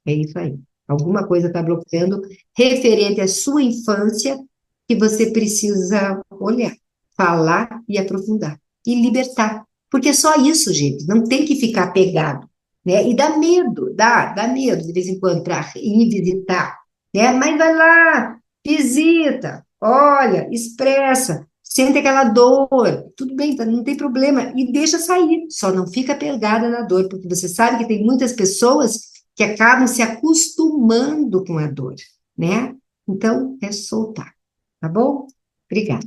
É isso aí. Alguma coisa está bloqueando referente à sua infância que você precisa olhar, falar e aprofundar e libertar. Porque é só isso, gente. Não tem que ficar pegado, né? E dá medo, dá medo de vez em quando para ir visitar, né? Mas vai lá, visita, olha, expressa, sente aquela dor, tudo bem, não tem problema e deixa sair. Só não fica pegada na dor, porque você sabe que tem muitas pessoas que acabam se acostumando com a dor, né? Então, é soltar, tá bom? Obrigada.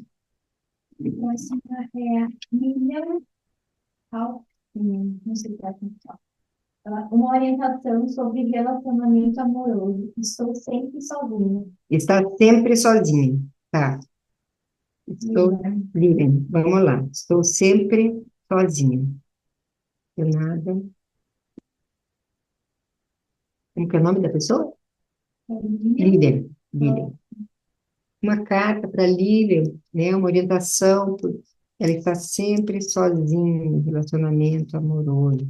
A próxima é a Miriam Alckmin, não sei se é assim que fala. Uma orientação sobre relacionamento amoroso. Estou sempre sozinha. Está sempre sozinha, tá? Estou livre. Vamos lá. Estou sempre sozinha. De nada. Como que é o nome da pessoa? Líder. Líder. Uma carta para Lilian, né? Uma orientação. Ela está sempre sozinha em relacionamento amoroso.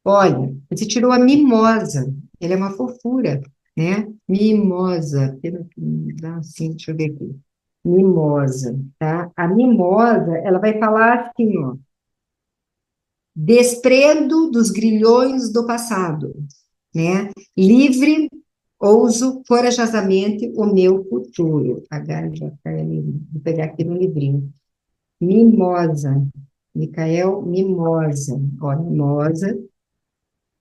Olha, você tirou a mimosa. Ela é uma fofura, né? Mimosa. Pena que me dá assim, deixa eu ver aqui. Mimosa, tá? A mimosa, ela vai falar assim, ó. Desprendo dos grilhões do passado, né? Livre, ouso corajosamente o meu futuro. H-J-L, vou pegar aqui no livrinho. Mimosa. Micael Mimosa. Ó, Mimosa,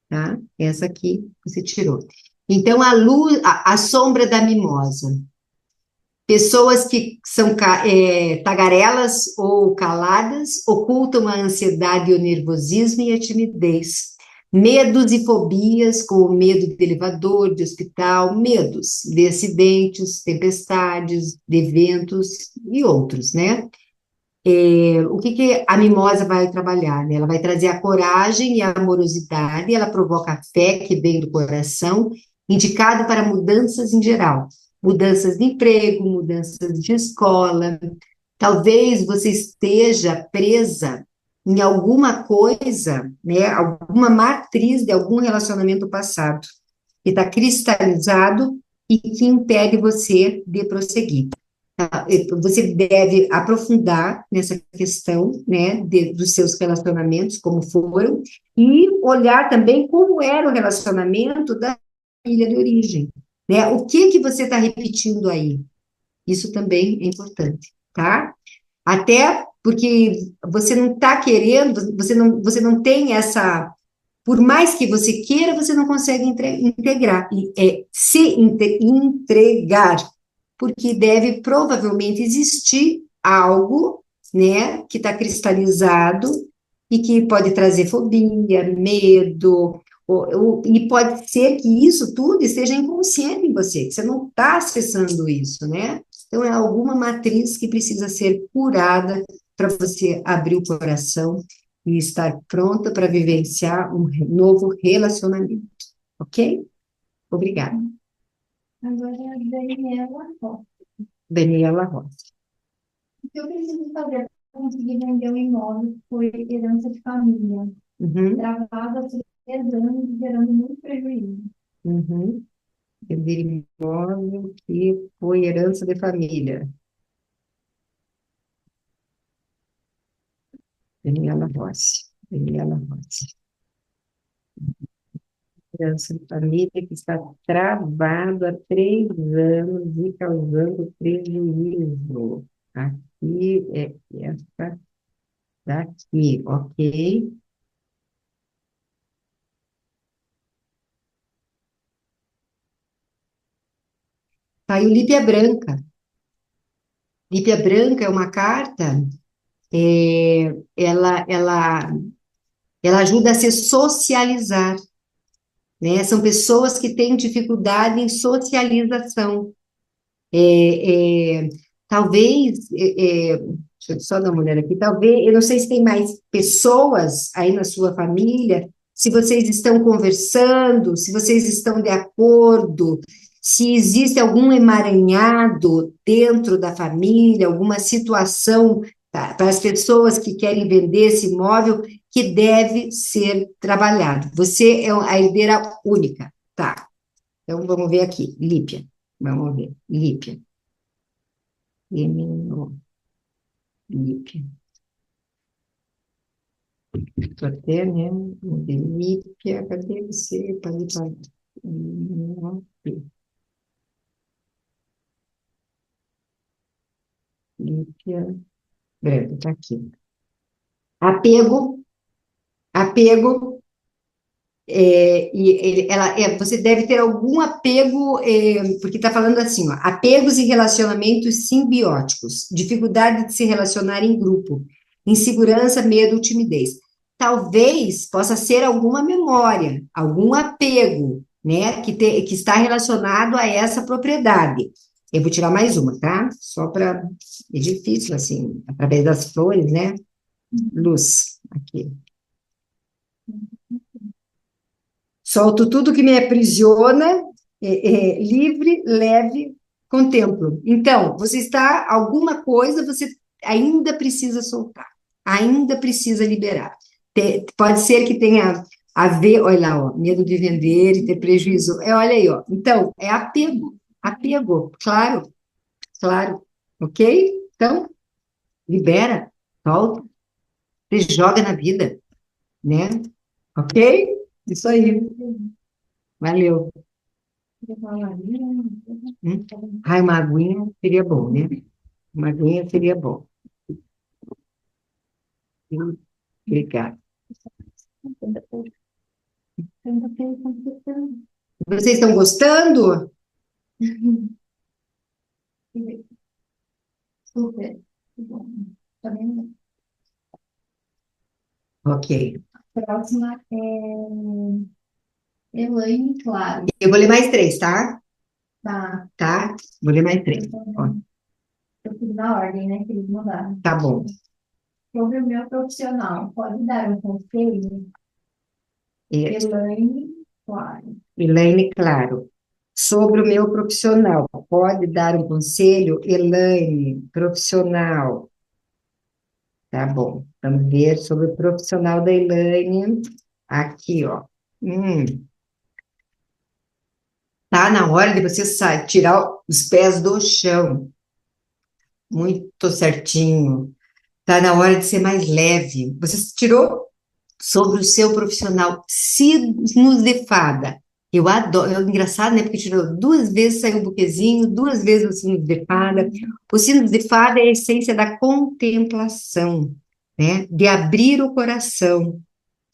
tá? Essa aqui você tirou. Então, a luz, a sombra da mimosa. Pessoas que são tagarelas ou caladas ocultam a ansiedade, o nervosismo e a timidez. Medos e fobias, como medo de elevador, de hospital, medos de acidentes, tempestades, de eventos e outros, né? O que que a mimosa vai trabalhar, né? Ela vai trazer a coragem e a amorosidade, ela provoca a fé que vem do coração, indicado para mudanças em geral, mudanças de emprego, mudanças de escola. Talvez você esteja presa em alguma coisa, né? Alguma matriz de algum relacionamento passado, que está cristalizado e que impede você de prosseguir. Você deve aprofundar nessa questão, né, dos seus relacionamentos, como foram, e olhar também como era o relacionamento da família de origem, né? O que que você está repetindo aí? Isso também é importante, tá? Até porque você não está querendo, você não tem essa, por mais que você queira, você não consegue integrar, entregar, porque deve provavelmente existir algo, né, que está cristalizado e que pode trazer fobia, medo, e pode ser que isso tudo esteja inconsciente em você, que você não está acessando isso, né? Então, é alguma matriz que precisa ser curada para você abrir o coração e estar pronta para vivenciar um novo relacionamento, ok? Obrigada. Agora é a Daniela Rocha. Daniela Rosa. O que eu preciso fazer para conseguir vender um imóvel foi herança de família, Uhum, travado há 3 anos, gerando muito prejuízo. uhum. Vender imóvel que foi herança de família. Daniela Rossi. Daniela Rossi. Herança de família que está travado há 3 anos e causando prejuízo. Aqui é essa daqui, ok? Tá aí o Lípia Branca. Lípia Branca é uma carta, ela ajuda a se socializar, né? São pessoas que têm dificuldade em socialização. É, talvez, deixa eu só dar uma olhada aqui, talvez, eu não sei se tem mais pessoas aí na sua família, se vocês estão conversando, se vocês estão de acordo, se existe algum emaranhado dentro da família, alguma situação para as pessoas que querem vender esse imóvel que deve ser trabalhado. Você é a herdeira única, tá? Então, vamos ver aqui, Lípia. Vamos ver, Lípia. Lípia. Estou até, né? De Lípia, cadê você? Lípia. Branco, está aqui. Apego, apego, você deve ter algum apego, porque está falando assim, ó, apegos e relacionamentos simbióticos, dificuldade de se relacionar em grupo, insegurança, medo, timidez. Talvez possa ser alguma memória, algum apego, né, que está relacionado a essa propriedade. Eu vou tirar mais uma, tá? Só para. É difícil, assim, através das flores, né? Luz, aqui. Solto tudo que me aprisiona, livre, leve, contemplo. Então, você está, alguma coisa você ainda precisa soltar, ainda precisa liberar. Pode ser que tenha a ver, olha lá, ó, medo de vender e ter prejuízo. Olha aí, ó. Então, é apego, claro, claro, ok? Então, libera, solta, se joga na vida, né? Ok? Isso aí, valeu. Hum? Ai, uma aguinha seria bom, né? Uma aguinha seria bom. Obrigada. Vocês estão gostando? Super. Bom, tá bem? Ok. Próxima é Elaine Claro. Eu vou ler mais três, tá? Tá. Tá? Vou ler mais três. Ó, Eu fiz na ordem, né, que eles mandaram. tá bom. Sobre o meu profissional, pode dar um conselho? É, Elaine Claro. Elaine, claro. Sobre o meu profissional, pode dar um conselho? Elaine, profissional. Tá bom. Vamos ver sobre o profissional da Elaine. Aqui, ó. Tá na hora de você tirar os pés do chão. Muito certinho. Tá na hora de ser mais leve. Você tirou sobre o seu profissional. Signos de fada. Eu adoro, é engraçado, né? Porque tirou 2 vezes saiu o buquezinho, 2 vezes o sino de fada. O sino de fada é a essência da contemplação, né? De abrir o coração,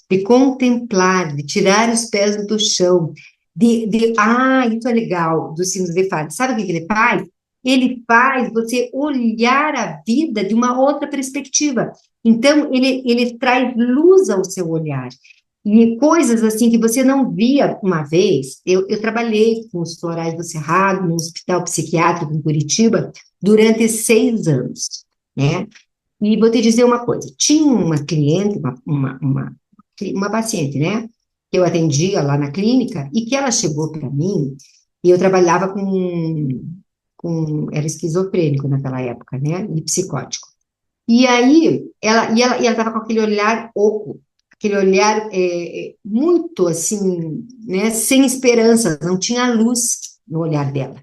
de contemplar, de tirar os pés do chão, isso é legal do sino de fada. Sabe o que que ele faz? Ele faz você olhar a vida de uma outra perspectiva. Então, ele traz luz ao seu olhar. E coisas assim que você não via uma vez. Eu trabalhei com os florais do Cerrado, no hospital psiquiátrico em Curitiba, durante 6 anos, né? E vou te dizer uma coisa: tinha uma cliente, uma paciente, né? Que eu atendia lá na clínica, e que ela chegou para mim, e eu trabalhava era esquizofrênico naquela época, né? E psicótico. E aí, ela estava com aquele olhar oco, aquele olhar muito assim, né, sem esperança, não tinha luz no olhar dela.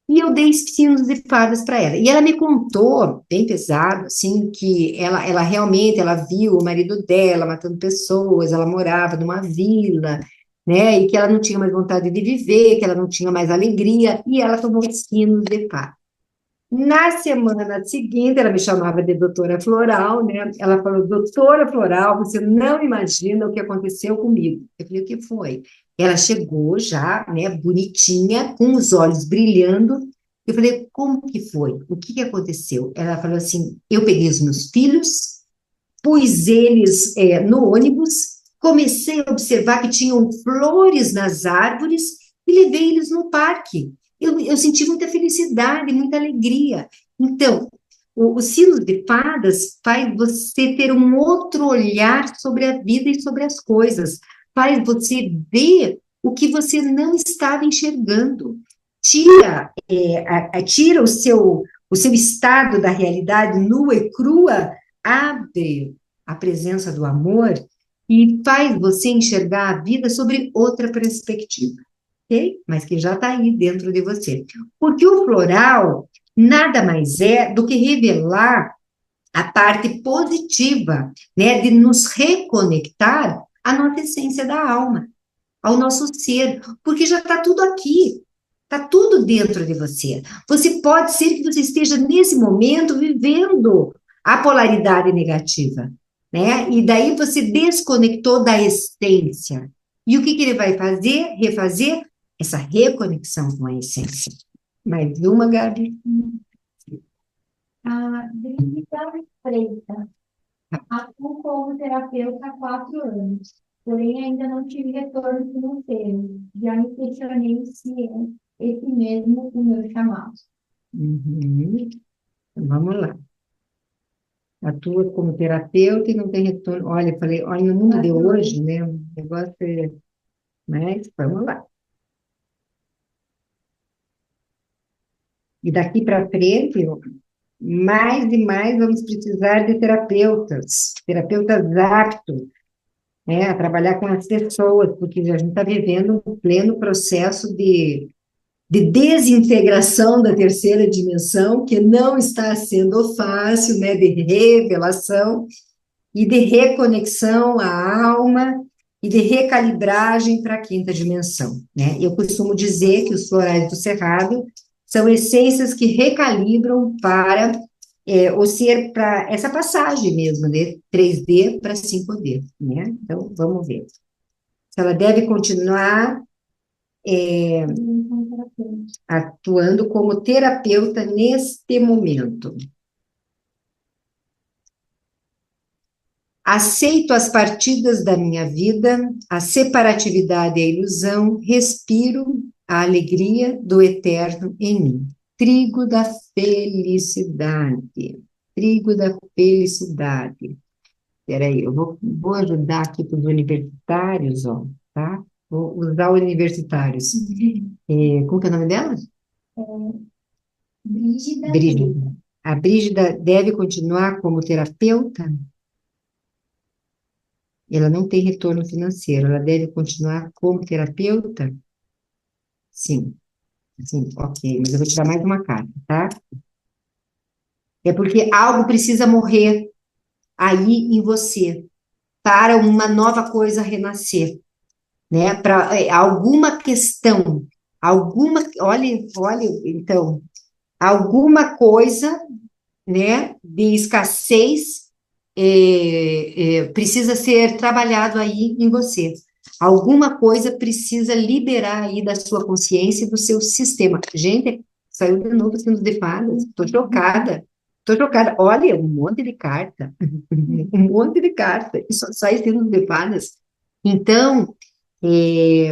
E eu dei sinos de fadas para ela. E ela me contou, bem pesado, assim, que ela realmente, ela viu o marido dela matando pessoas, ela morava numa vila, né, e que ela não tinha mais vontade de viver, que ela não tinha mais alegria, e ela tomou sinos de fadas. Na semana seguinte, ela me chamava de doutora Floral, né? Ela falou, doutora Floral, você não imagina o que aconteceu comigo. Eu falei, o que foi? Ela chegou já, né, bonitinha, com os olhos brilhando. Eu falei, como que foi? O que que aconteceu? Ela falou assim, eu peguei os meus filhos, pus eles no ônibus, comecei a observar que tinham flores nas árvores e levei eles no parque. Eu senti muita felicidade, muita alegria. Então, o sino de fadas faz você ter um outro olhar sobre a vida e sobre as coisas, faz você ver o que você não estava enxergando. Tira o seu estado da realidade nua e crua, abre a presença do amor e faz você enxergar a vida sobre outra perspectiva, ok? Mas que já está aí dentro de você. Porque o floral nada mais é do que revelar a parte positiva, né, de nos reconectar à nossa essência da alma, ao nosso ser, porque já está tudo aqui. Está tudo dentro de você. Você pode ser que você esteja nesse momento vivendo a polaridade negativa, né? E daí você desconectou da essência. E o que que ele vai fazer? Refazer essa reconexão com a essência. Mais uma, Gabi? A Brigida Freitas atuo como terapeuta há 4 anos, porém ainda não tive retorno financeiro. Já me questionei se é esse mesmo o meu chamado. Uhum. Então, vamos lá. Atua como terapeuta e não tem retorno. Olha, eu falei, olha, no mundo de 4 anos. hoje, né? O negócio é. Mas vamos lá. E daqui para frente, mais e mais vamos precisar de terapeutas aptos, né, a trabalhar com as pessoas, porque a gente está vivendo um pleno processo de desintegração da terceira dimensão, que não está sendo fácil, né, de revelação e de reconexão à alma e de recalibragem para a quinta dimensão, né? Eu costumo dizer que os florais do Cerrado são essências que recalibram para o ser, para essa passagem mesmo, de 3D para 5D, né? Então, vamos ver. Se ela deve continuar atuando como terapeuta neste momento. Aceito as partidas da minha vida, a separatividade e a ilusão, respiro a alegria do eterno em mim. Trigo da felicidade. Trigo da felicidade. Peraí, eu vou ajudar aqui para os universitários, ó, tá? Vou usar universitários. Como que é o nome dela? Brígida Freitas. Brígida. A Brígida deve continuar como terapeuta? Ela não tem retorno financeiro, ela deve continuar como terapeuta? Sim, sim, ok, mas eu vou te dar mais uma carta, tá? É porque algo precisa morrer aí em você para uma nova coisa renascer. né? Para alguma questão, olha, então, alguma coisa, né, de escassez precisa ser trabalhado aí em você. Alguma coisa precisa liberar aí da sua consciência e do seu sistema. Gente, saiu de novo sendo de fadas. Estou chocada. Estou chocada. Olha, um monte de carta. Um monte de carta. E só sai sendo de fadas. Então, é,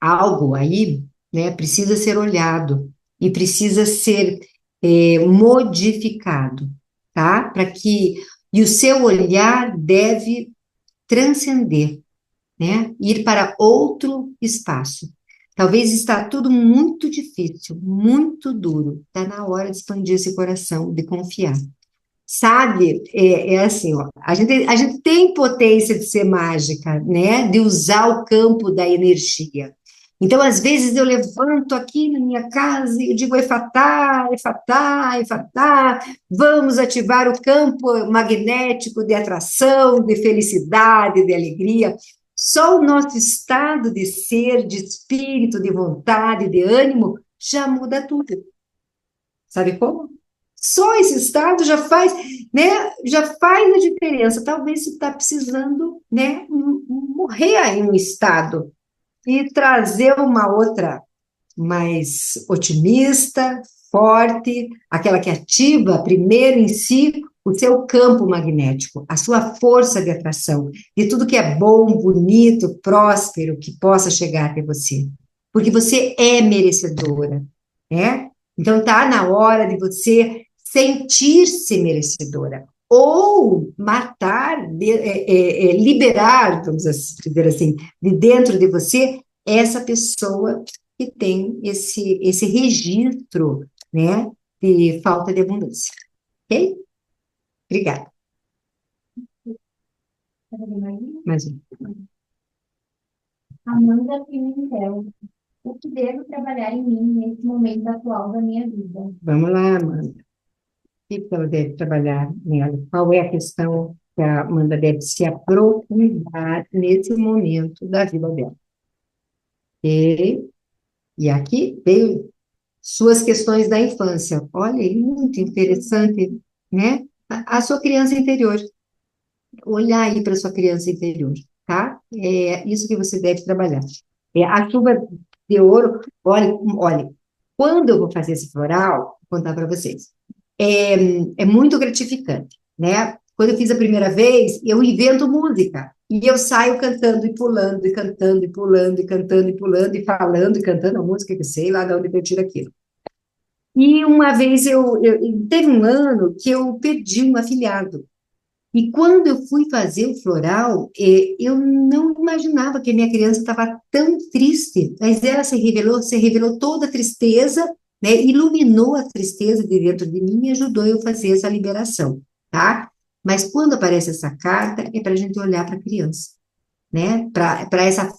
algo aí, né, precisa ser olhado e precisa ser modificado, tá? Para que e o seu olhar deve transcender, né? Ir para outro espaço. Talvez está tudo muito difícil, muito duro. Está na hora de expandir esse coração, de confiar. Sabe, é assim, ó, a gente tem potência de ser mágica, né? De usar o campo da energia. Então, às vezes, eu levanto aqui na minha casa e eu digo, Efatá, Efatá, Efatá, vamos ativar o campo magnético de atração, de felicidade, de alegria. Só o nosso estado de ser, de espírito, de vontade, de ânimo, já muda tudo. Sabe como? Só esse estado já faz, né? Já faz a diferença. Talvez você está precisando, né? Morrer aí um estado e trazer uma outra mais otimista, forte, aquela que ativa primeiro em si o seu campo magnético, a sua força de atração, de tudo que é bom, bonito, próspero, que possa chegar até você. Porque você é merecedora, né? Então tá na hora de você sentir-se merecedora ou matar, liberar, vamos dizer assim, de dentro de você essa pessoa que tem esse registro, né, de falta de abundância. Ok? Obrigada. Mais um. Amanda Pimentel. O que devo trabalhar em mim nesse momento atual da minha vida? Vamos lá, Amanda. O que ela deve trabalhar nela? Qual é a questão que a Amanda deve se aprofundar nesse momento da vida dela? Ok? E aqui veio suas questões da infância. Olha, é muito interessante, né? A sua criança interior. Olhar aí para sua criança interior, tá? É isso que você deve trabalhar. A chuva de ouro, olha, quando eu vou fazer esse floral, vou contar para vocês, é, é muito gratificante, né? Quando eu fiz a primeira vez, eu invento música. E eu saio cantando e pulando, e cantando e pulando, e cantando e pulando, e falando e cantando a música que sei lá de onde eu tiro aquilo. E uma vez teve um ano que eu perdi um afilhado. E quando eu fui fazer o floral, eu não imaginava que a minha criança estava tão triste, mas ela se revelou toda a tristeza, né? Iluminou a tristeza de dentro de mim e ajudou eu a fazer essa liberação, tá? Mas quando aparece essa carta, é para a gente olhar para a criança, né? Para essa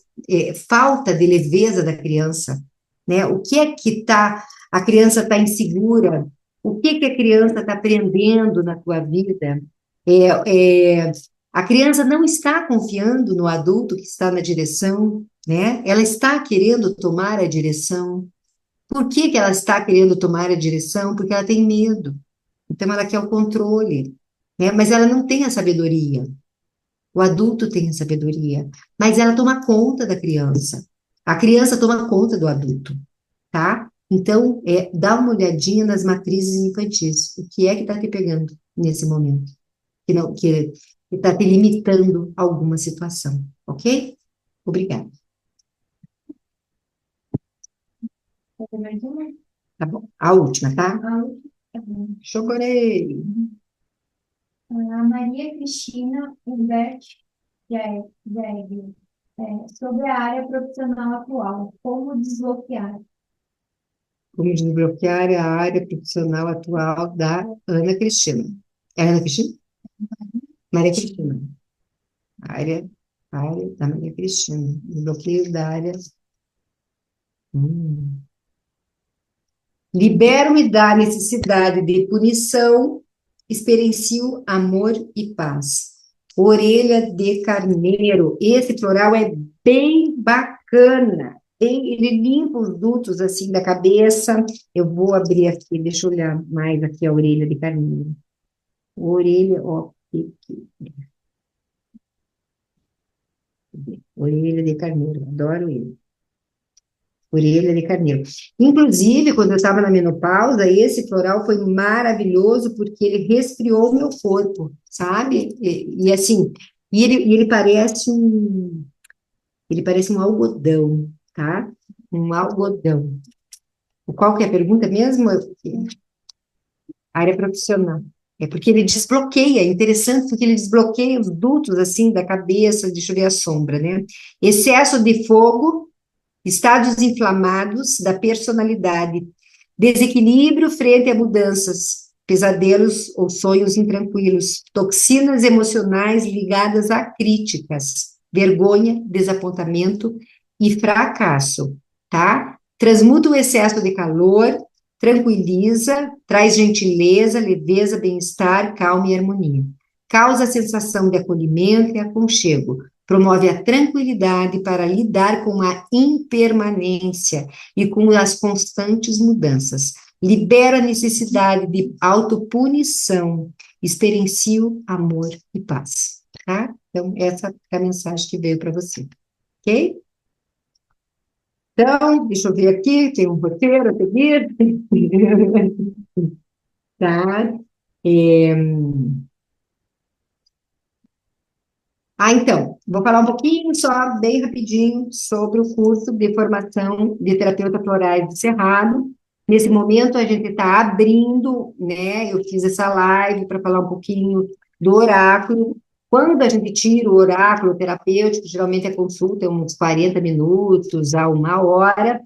falta de leveza da criança, né? O que é que a criança está insegura? O que que a criança está aprendendo na tua vida? A criança não está confiando no adulto que está na direção, né? Ela está querendo tomar a direção. Por que que ela está querendo tomar a direção? Porque ela tem medo. Então ela quer o controle, né? Mas ela não tem a sabedoria. O adulto tem a sabedoria, mas ela toma conta da criança. A criança toma conta do adulto, tá? Então, dá uma olhadinha nas matrizes infantis. O que é que está te pegando nesse momento? Que não, que está te limitando a alguma situação, ok? Obrigada. Fazer mais uma? Tá bom. A última, tá? A última, tá bom. Chocorei. A Maria Cristina Hubert Jeg, sobre a área profissional atual, como desbloquear? Como desbloquear a área profissional atual da Ana Cristina. É Ana Cristina? Maria Cristina. Área, área da Maria Cristina. Desbloqueio da área. Hum. Libero-me da necessidade de punição, experiencio amor e paz. Orelha de carneiro. Esse floral é bem bacana. Ele limpa os dutos assim da cabeça. Eu vou abrir aqui, deixa eu olhar mais aqui a orelha de carneiro. Orelha, ó, orelha de carneiro, adoro ele. Orelha de carneiro. Inclusive, quando eu estava na menopausa, esse floral foi maravilhoso porque ele resfriou o meu corpo, sabe? Assim, ele parece um algodão, tá? Um algodão. Qual que é a pergunta mesmo? Área profissional. É porque ele desbloqueia, é interessante porque ele desbloqueia os dutos, assim, da cabeça, deixa eu ver a sombra, né? Excesso de fogo, estados inflamados da personalidade, desequilíbrio frente a mudanças, pesadelos ou sonhos intranquilos, toxinas emocionais ligadas a críticas, vergonha, desapontamento e fracasso, tá? Transmuta o excesso de calor, tranquiliza, traz gentileza, leveza, bem-estar, calma e harmonia. Causa a sensação de acolhimento e aconchego, promove a tranquilidade para lidar com a impermanência e com as constantes mudanças. Libera a necessidade de autopunição, experiencio amor e paz. Tá? Então, essa é a mensagem que veio para você. Ok? Então, deixa eu ver aqui, tem um roteiro a seguir. Tá? É, então, vou falar um pouquinho só, bem rapidinho, sobre o curso de formação de terapeuta florais do Cerrado. Nesse momento, a gente está abrindo, né? Eu fiz essa live para falar um pouquinho do oráculo. Quando a gente tira o oráculo terapêutico, geralmente a consulta é uns 40 minutos a uma hora,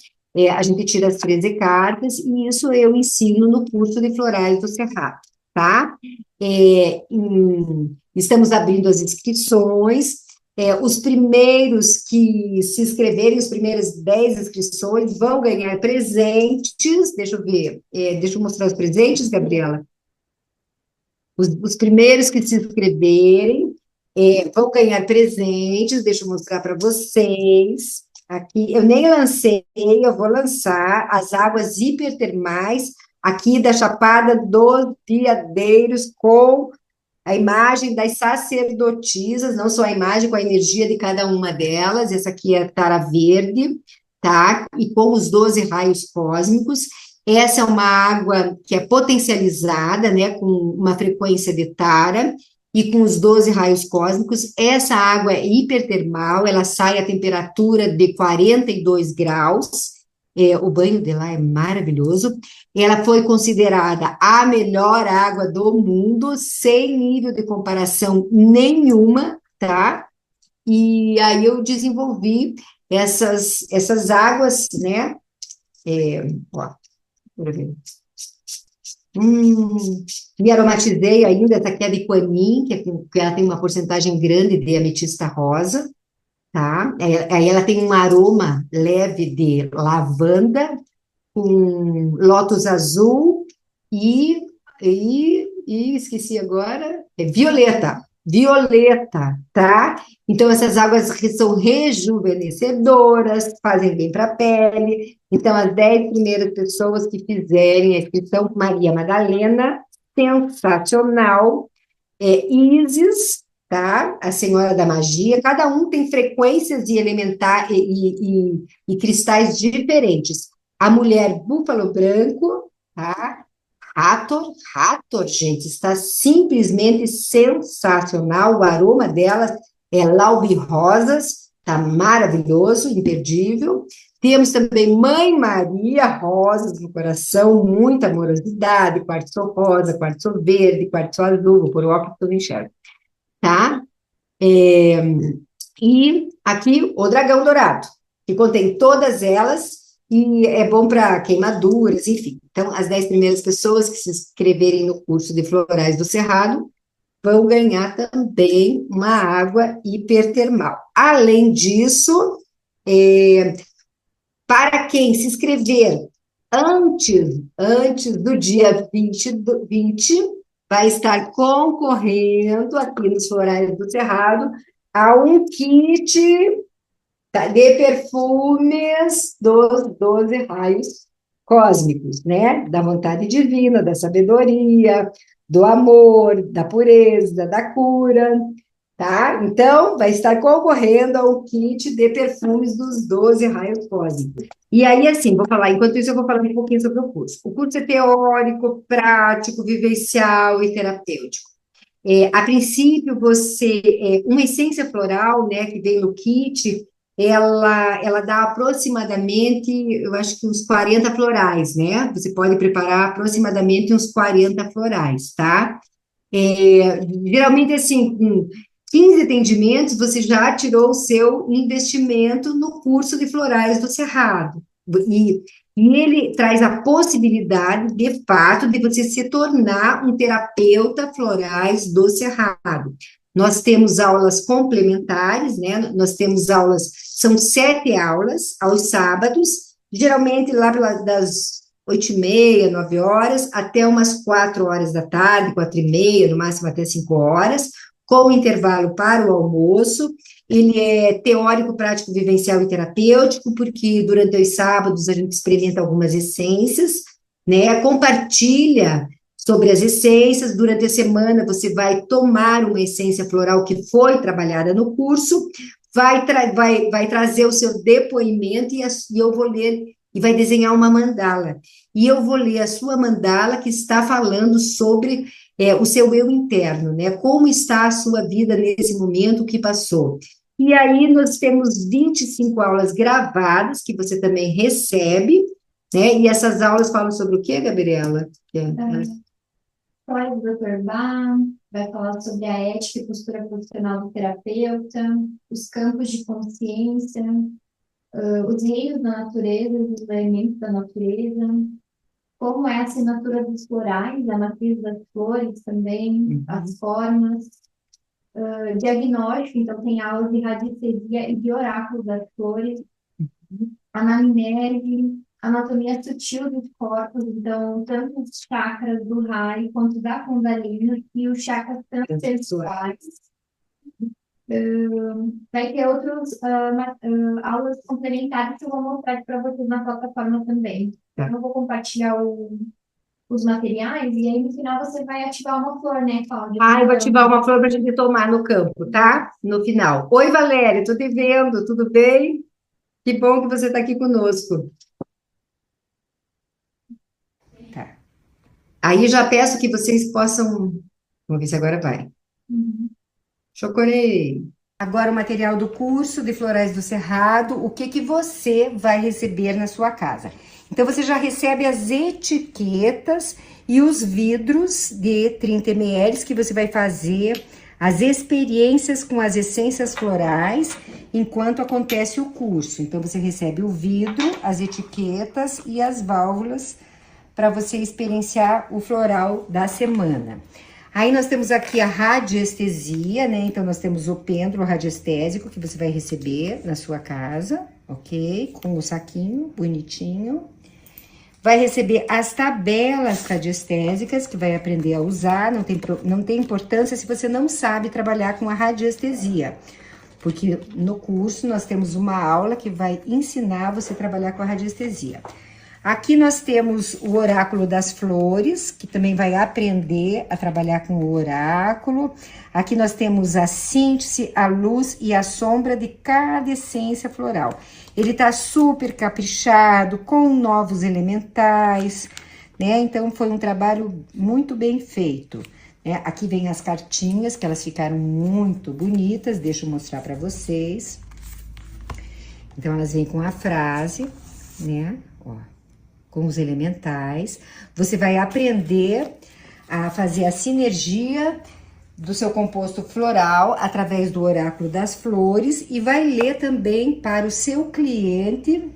a gente tira as 13 cartas, e isso eu ensino no curso de florais do Cerrado, tá? Estamos abrindo as inscrições. Os primeiros que se inscreverem, os primeiras 10 inscrições, vão ganhar presentes. Deixa eu ver, deixa eu mostrar os presentes, Gabriela. Os primeiros que se inscreverem vão ganhar presentes. Deixa eu mostrar para vocês. Aqui, eu nem lancei, eu vou lançar as águas hipertermais aqui da Chapada dos Veadeiros com a imagem das sacerdotisas, não só a imagem, com a energia de cada uma delas. Essa aqui é a Tara Verde, tá? E com os 12 raios cósmicos. Essa é uma água que é potencializada, né, com uma frequência de Tara e com os 12 raios cósmicos. Essa água é hipertermal, ela sai a temperatura de 42 graus. O banho de lá é maravilhoso. Ela foi considerada a melhor água do mundo, sem nível de comparação nenhuma, tá? E aí eu desenvolvi essas águas, né? Ó, me aromatizei ainda, essa aqui é de Quanin, que ela tem uma porcentagem grande de ametista rosa, tá? Aí ela tem um aroma leve de lavanda, com lótus azul e, e esqueci agora, violeta, tá? Então, essas águas que são rejuvenescedoras, fazem bem para a pele. Então, as 10 primeiras pessoas que fizerem a inscrição, Maria Madalena, sensacional, Isis, tá? A Senhora da Magia, cada um tem frequências e elementar e cristais diferentes. A mulher búfalo branco, tá? Hathor, gente, está simplesmente sensacional. O aroma dela é laubi rosas, tá maravilhoso, imperdível. Temos também Mãe Maria, rosas no coração, muita amorosidade, quartzo rosa, quartzo verde, quartzo azul, vou pôr o óculos que eu não enxergo, tá? E aqui o dragão dourado, que contém todas elas e é bom para queimaduras, enfim. Então, as 10 primeiras pessoas que se inscreverem no curso de Florais do Cerrado vão ganhar também uma água hipertermal. Além disso, para quem se inscrever antes do dia 20, vai estar concorrendo aqui nos Florais do Cerrado a um kit Tá? De perfumes dos 12 raios cósmicos, né? Da vontade divina, da sabedoria, do amor, da pureza, da cura, tá? Então, vai estar concorrendo ao kit de perfumes dos 12 raios cósmicos. E aí, assim, vou falar, enquanto isso, eu vou falar um pouquinho sobre o curso. O curso é teórico, prático, vivencial e terapêutico. A princípio, uma essência floral, né, que vem no kit, ela dá aproximadamente, eu acho que uns 40 florais, né? Você pode preparar aproximadamente uns 40 florais, tá? Geralmente, assim, com 15 atendimentos, você já tirou o seu investimento no curso de florais do Cerrado. E, e ele traz a possibilidade, de fato, de você se tornar um terapeuta florais do Cerrado. Nós temos aulas complementares, né? Nós temos aulas, são 7 aulas aos sábados, geralmente lá das 8h30, 9 horas, até umas 4 horas da tarde, 4h30, no máximo até 5 horas, com intervalo para o almoço. Ele é teórico, prático, vivencial e terapêutico, porque durante os sábados a gente experimenta algumas essências, né? Compartilha sobre as essências. Durante a semana você vai tomar uma essência floral que foi trabalhada no curso, vai trazer o seu depoimento e eu vou ler e vai desenhar uma mandala. E eu vou ler a sua mandala que está falando sobre o seu eu interno, né? Como está a sua vida nesse momento, o que passou. E aí nós temos 25 aulas gravadas que você também recebe, né? E essas aulas falam sobre o quê, Gabriela? História do Dr. Bach, vai falar sobre a ética e postura profissional do terapeuta, os campos de consciência, os reinos da natureza, os elementos da natureza, como é a assinatura dos florais, a matriz das flores também, as formas, diagnóstico, então tem aulas de radiestesia e de oráculo das flores, anamnese, anatomia sutil dos corpos, então tanto os chakras do raio quanto da Kundalini e os chakras transexuais. Vai ter outras aulas complementares que eu vou mostrar para vocês na plataforma também. Tá. Eu vou compartilhar os materiais e aí no final você vai ativar uma flor, né, Cláudia? Eu vou ativar uma flor para a gente tomar no campo, tá? No final. Oi, Valéria, estou te vendo, tudo bem? Que bom que você está aqui conosco. Tá. Aí já peço que vocês possam. Vamos ver se agora vai. Chocorei. Agora o material do curso de Florais do Cerrado, o que você vai receber na sua casa. Então, você já recebe as etiquetas e os vidros de 30 ml que você vai fazer as experiências com as essências florais enquanto acontece o curso. Então, você recebe o vidro, as etiquetas e as válvulas para você experienciar o floral da semana. Aí nós temos aqui a radiestesia, né? Então, nós temos o pêndulo radiestésico que você vai receber na sua casa, ok? Com o saquinho bonitinho. Vai receber as tabelas radiestésicas que vai aprender a usar. Não tem importância se você não sabe trabalhar com a radiestesia. Porque no curso nós temos uma aula que vai ensinar você a trabalhar com a radiestesia. Aqui nós temos o oráculo das flores, que também vai aprender a trabalhar com o oráculo. Aqui nós temos a síntese, a luz e a sombra de cada essência floral. Ele tá super caprichado, com novos elementais, né? Então, foi um trabalho muito bem feito, né? Aqui vem as cartinhas, que elas ficaram muito bonitas, deixa eu mostrar para vocês. Então, elas vêm com a frase, né? Ó, com os elementais. Você vai aprender a fazer a sinergia do seu composto floral através do oráculo das flores e vai ler também para o seu cliente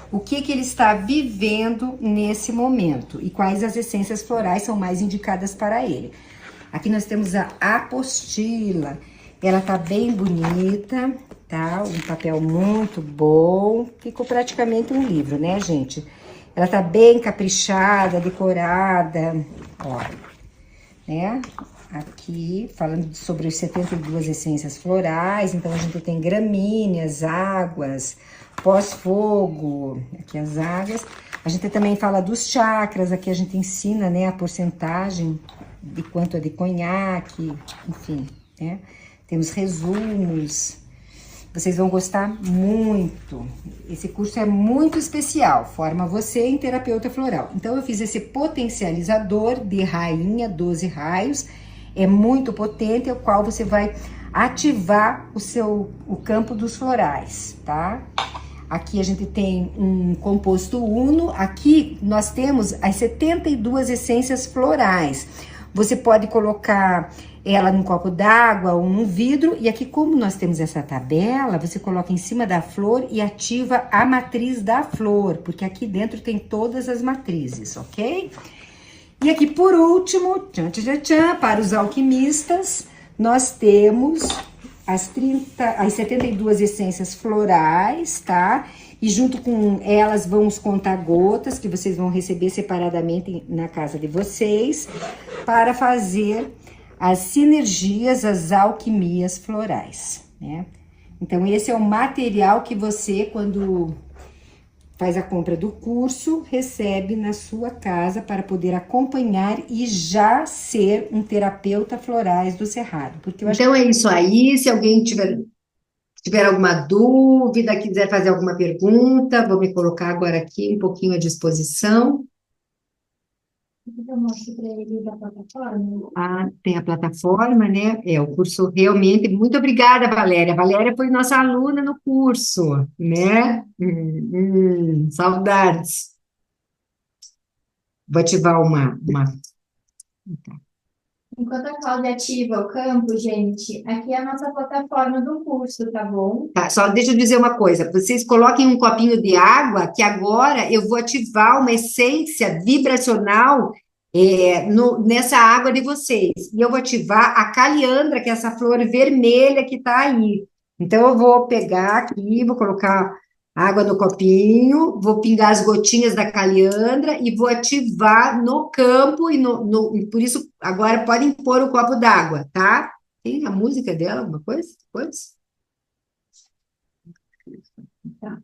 o que ele está vivendo nesse momento e quais as essências florais são mais indicadas para ele. Aqui nós temos a apostila, ela tá bem bonita, tá? Um papel muito bom, ficou praticamente um livro, né, gente? Ela tá bem caprichada, decorada, ó. né? Aqui, falando sobre os 72 essências florais, então a gente tem gramíneas, águas, pós-fogo, aqui as águas. A gente também fala dos chakras, aqui a gente ensina, né, a porcentagem de quanto é de conhaque, enfim, né? Temos resumos. Vocês vão gostar muito. Esse curso é muito especial, forma você em terapeuta floral. Então, eu fiz esse potencializador de rainha, 12 raios. É muito potente, o qual você vai ativar o campo dos florais, tá? Aqui a gente tem um composto uno. Aqui nós temos as 72 essências florais. Você pode colocar ela num copo d'água ou num vidro. E aqui, como nós temos essa tabela, você coloca em cima da flor e ativa a matriz da flor, porque aqui dentro tem todas as matrizes, ok? E aqui, por último, tchan, tchan, tchan, para os alquimistas, nós temos as 72 essências florais, tá? E junto com elas vão os conta-gotas, que vocês vão receber separadamente na casa de vocês, para fazer as sinergias, as alquimias florais, né? Então, esse é o material que você, quando faz a compra do curso, recebe na sua casa para poder acompanhar e já ser um terapeuta florais do Cerrado. Porque eu acho Então é isso aí. Se alguém tiver alguma dúvida, quiser fazer alguma pergunta, vou me colocar agora aqui um pouquinho à disposição. Eu mostro para ele da plataforma. Ah, tem a plataforma, né? É, o curso realmente. Muito obrigada, Valéria. A Valéria foi nossa aluna no curso, né? Saudades. Vou ativar uma. Enquanto a Cláudia ativa o campo, gente, aqui é a nossa plataforma do curso, tá bom? Tá, só deixa eu dizer uma coisa. Vocês coloquem um copinho de água, que agora eu vou ativar uma essência vibracional nessa água de vocês. E eu vou ativar a caliandra, que é essa flor vermelha que tá aí. Então, eu vou pegar aqui, vou colocar água no copinho, vou pingar as gotinhas da caliandra e vou ativar no campo. E por isso, agora podem pôr o copo d'água, tá? Tem a música dela, alguma coisa? Depois? Tá.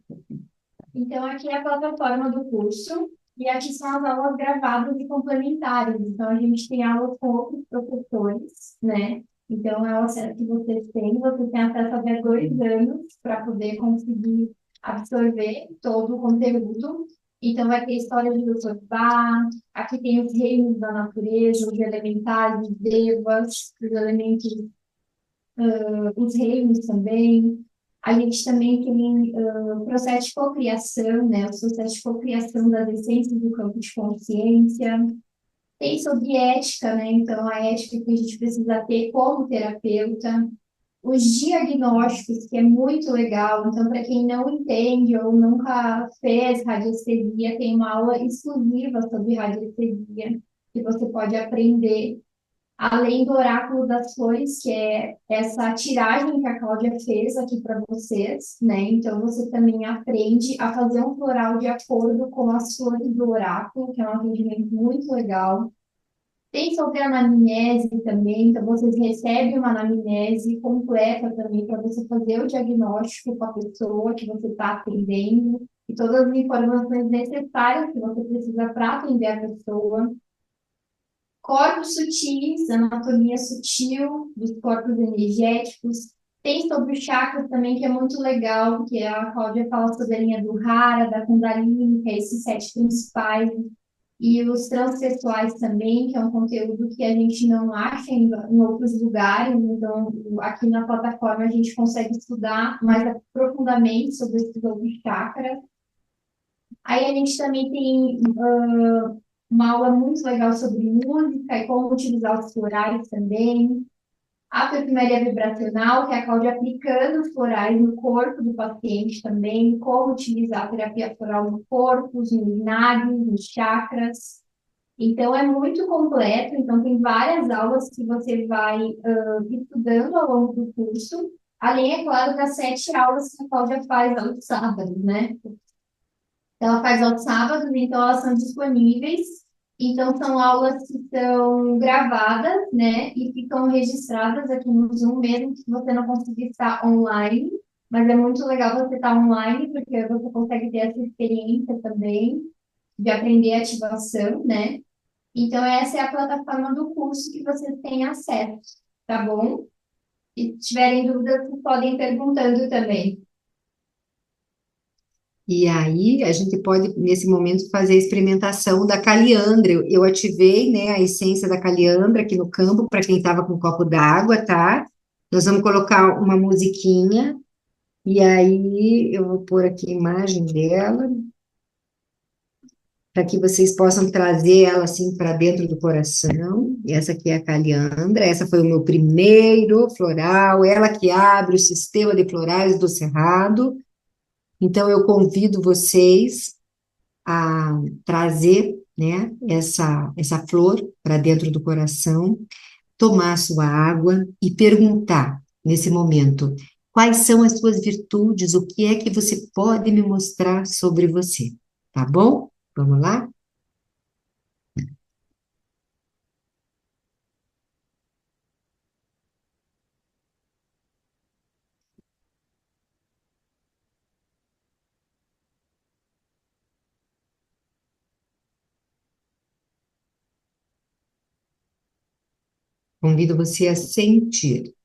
Então, aqui é a plataforma do curso e aqui são as aulas gravadas e complementares. Então, a gente tem aulas com outros professores, né? Então, é o acesso que vocês têm acesso até 2 anos para poder conseguir absorver todo o conteúdo. Então, vai ter história de Dr. Bach, aqui tem os reinos da natureza, os elementais, os devas, os elementos, os reinos também. A gente também tem o processo de cocriação, né? O processo de cocriação das essências do campo de consciência. Tem sobre ética, né? Então, a ética que a gente precisa ter como terapeuta. Os diagnósticos, que é muito legal. Então, para quem não entende ou nunca fez radiestesia, tem uma aula exclusiva sobre radiestesia, que você pode aprender além do oráculo das flores, que é essa tiragem que a Cláudia fez aqui para vocês, né? Então você também aprende a fazer um floral de acordo com as flores do oráculo, que é um atendimento muito legal. Tem sobre a anamnese também, então vocês recebem uma anamnese completa também para você fazer o diagnóstico com a pessoa que você está atendendo e todas as informações necessárias que você precisa para atender a pessoa. Corpos sutis, anatomia sutil dos corpos energéticos. Tem sobre os chakras também, que é muito legal, que a Cláudia fala sobre a linha do Hara, da Kundalini, que é esses 7 principais. E os transsexuais também, que é um conteúdo que a gente não acha em outros lugares. Então, aqui na plataforma a gente consegue estudar mais profundamente sobre esses outros chakras. Aí a gente também tem uma aula muito legal sobre música e como utilizar os florais também. A perfumaria vibracional, que é a Cláudia aplicando os florais no corpo do paciente também, como utilizar a terapia floral no corpo, nos nadis, nos chakras. Então, é muito completo. Então, tem várias aulas que você vai estudando ao longo do curso. Além, é claro, das 7 aulas que a Cláudia faz aos sábados, né? Ela faz aos sábados, então elas são disponíveis Então, são aulas que são gravadas, né, e ficam registradas aqui no Zoom, mesmo se você não conseguir estar online. Mas é muito legal você estar online, porque você consegue ter essa experiência também de aprender ativação, né? Então, essa é a plataforma do curso que vocês têm acesso, tá bom? E se tiverem dúvidas, vocês podem ir perguntando também. E aí a gente pode, nesse momento, fazer a experimentação da caliandra. Eu ativei, né, a essência da caliandra aqui no campo, para quem estava com um copo d'água, tá? Nós vamos colocar uma musiquinha, e aí eu vou pôr aqui a imagem dela, para que vocês possam trazer ela assim para dentro do coração. E essa aqui é a caliandra, essa foi o meu primeiro floral, ela que abre o sistema de florais do Cerrado. Então eu convido vocês a trazer, né, essa flor para dentro do coração, tomar sua água e perguntar nesse momento quais são as suas virtudes, o que é que você pode me mostrar sobre você, tá bom? Vamos lá? Convido você a sentir.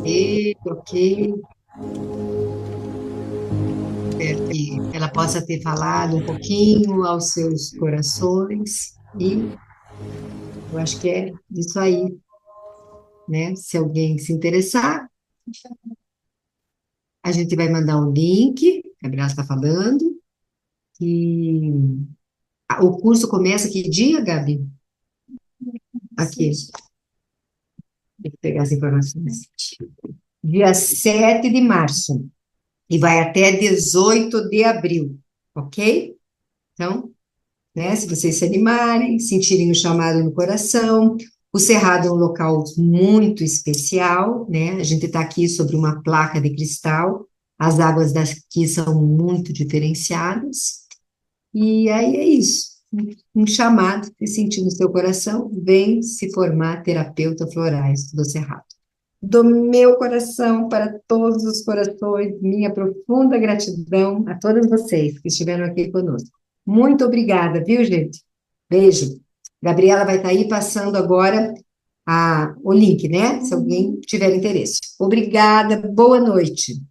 E, ok, espero que ela possa ter falado um pouquinho aos seus corações, e eu acho que é isso aí, né? Se alguém se interessar, a gente vai mandar um link, a Gabriela está falando, e o curso começa que dia, Gabi? Aqui, tem que pegar as informações. Dia 7 de março, e vai até 18 de abril, ok? Então, né, se vocês se animarem, sentirem o chamado no coração, o Cerrado é um local muito especial, né? A gente está aqui sobre uma placa de cristal, as águas daqui são muito diferenciadas, e aí é isso. Um chamado que sentir no seu coração, vem se formar terapeuta florais do Cerrado. Do meu coração para todos os corações, minha profunda gratidão a todos vocês que estiveram aqui conosco. Muito obrigada, viu, gente? Beijo. Gabriela vai estar aí passando agora o link, né? Se alguém tiver interesse. Obrigada, boa noite.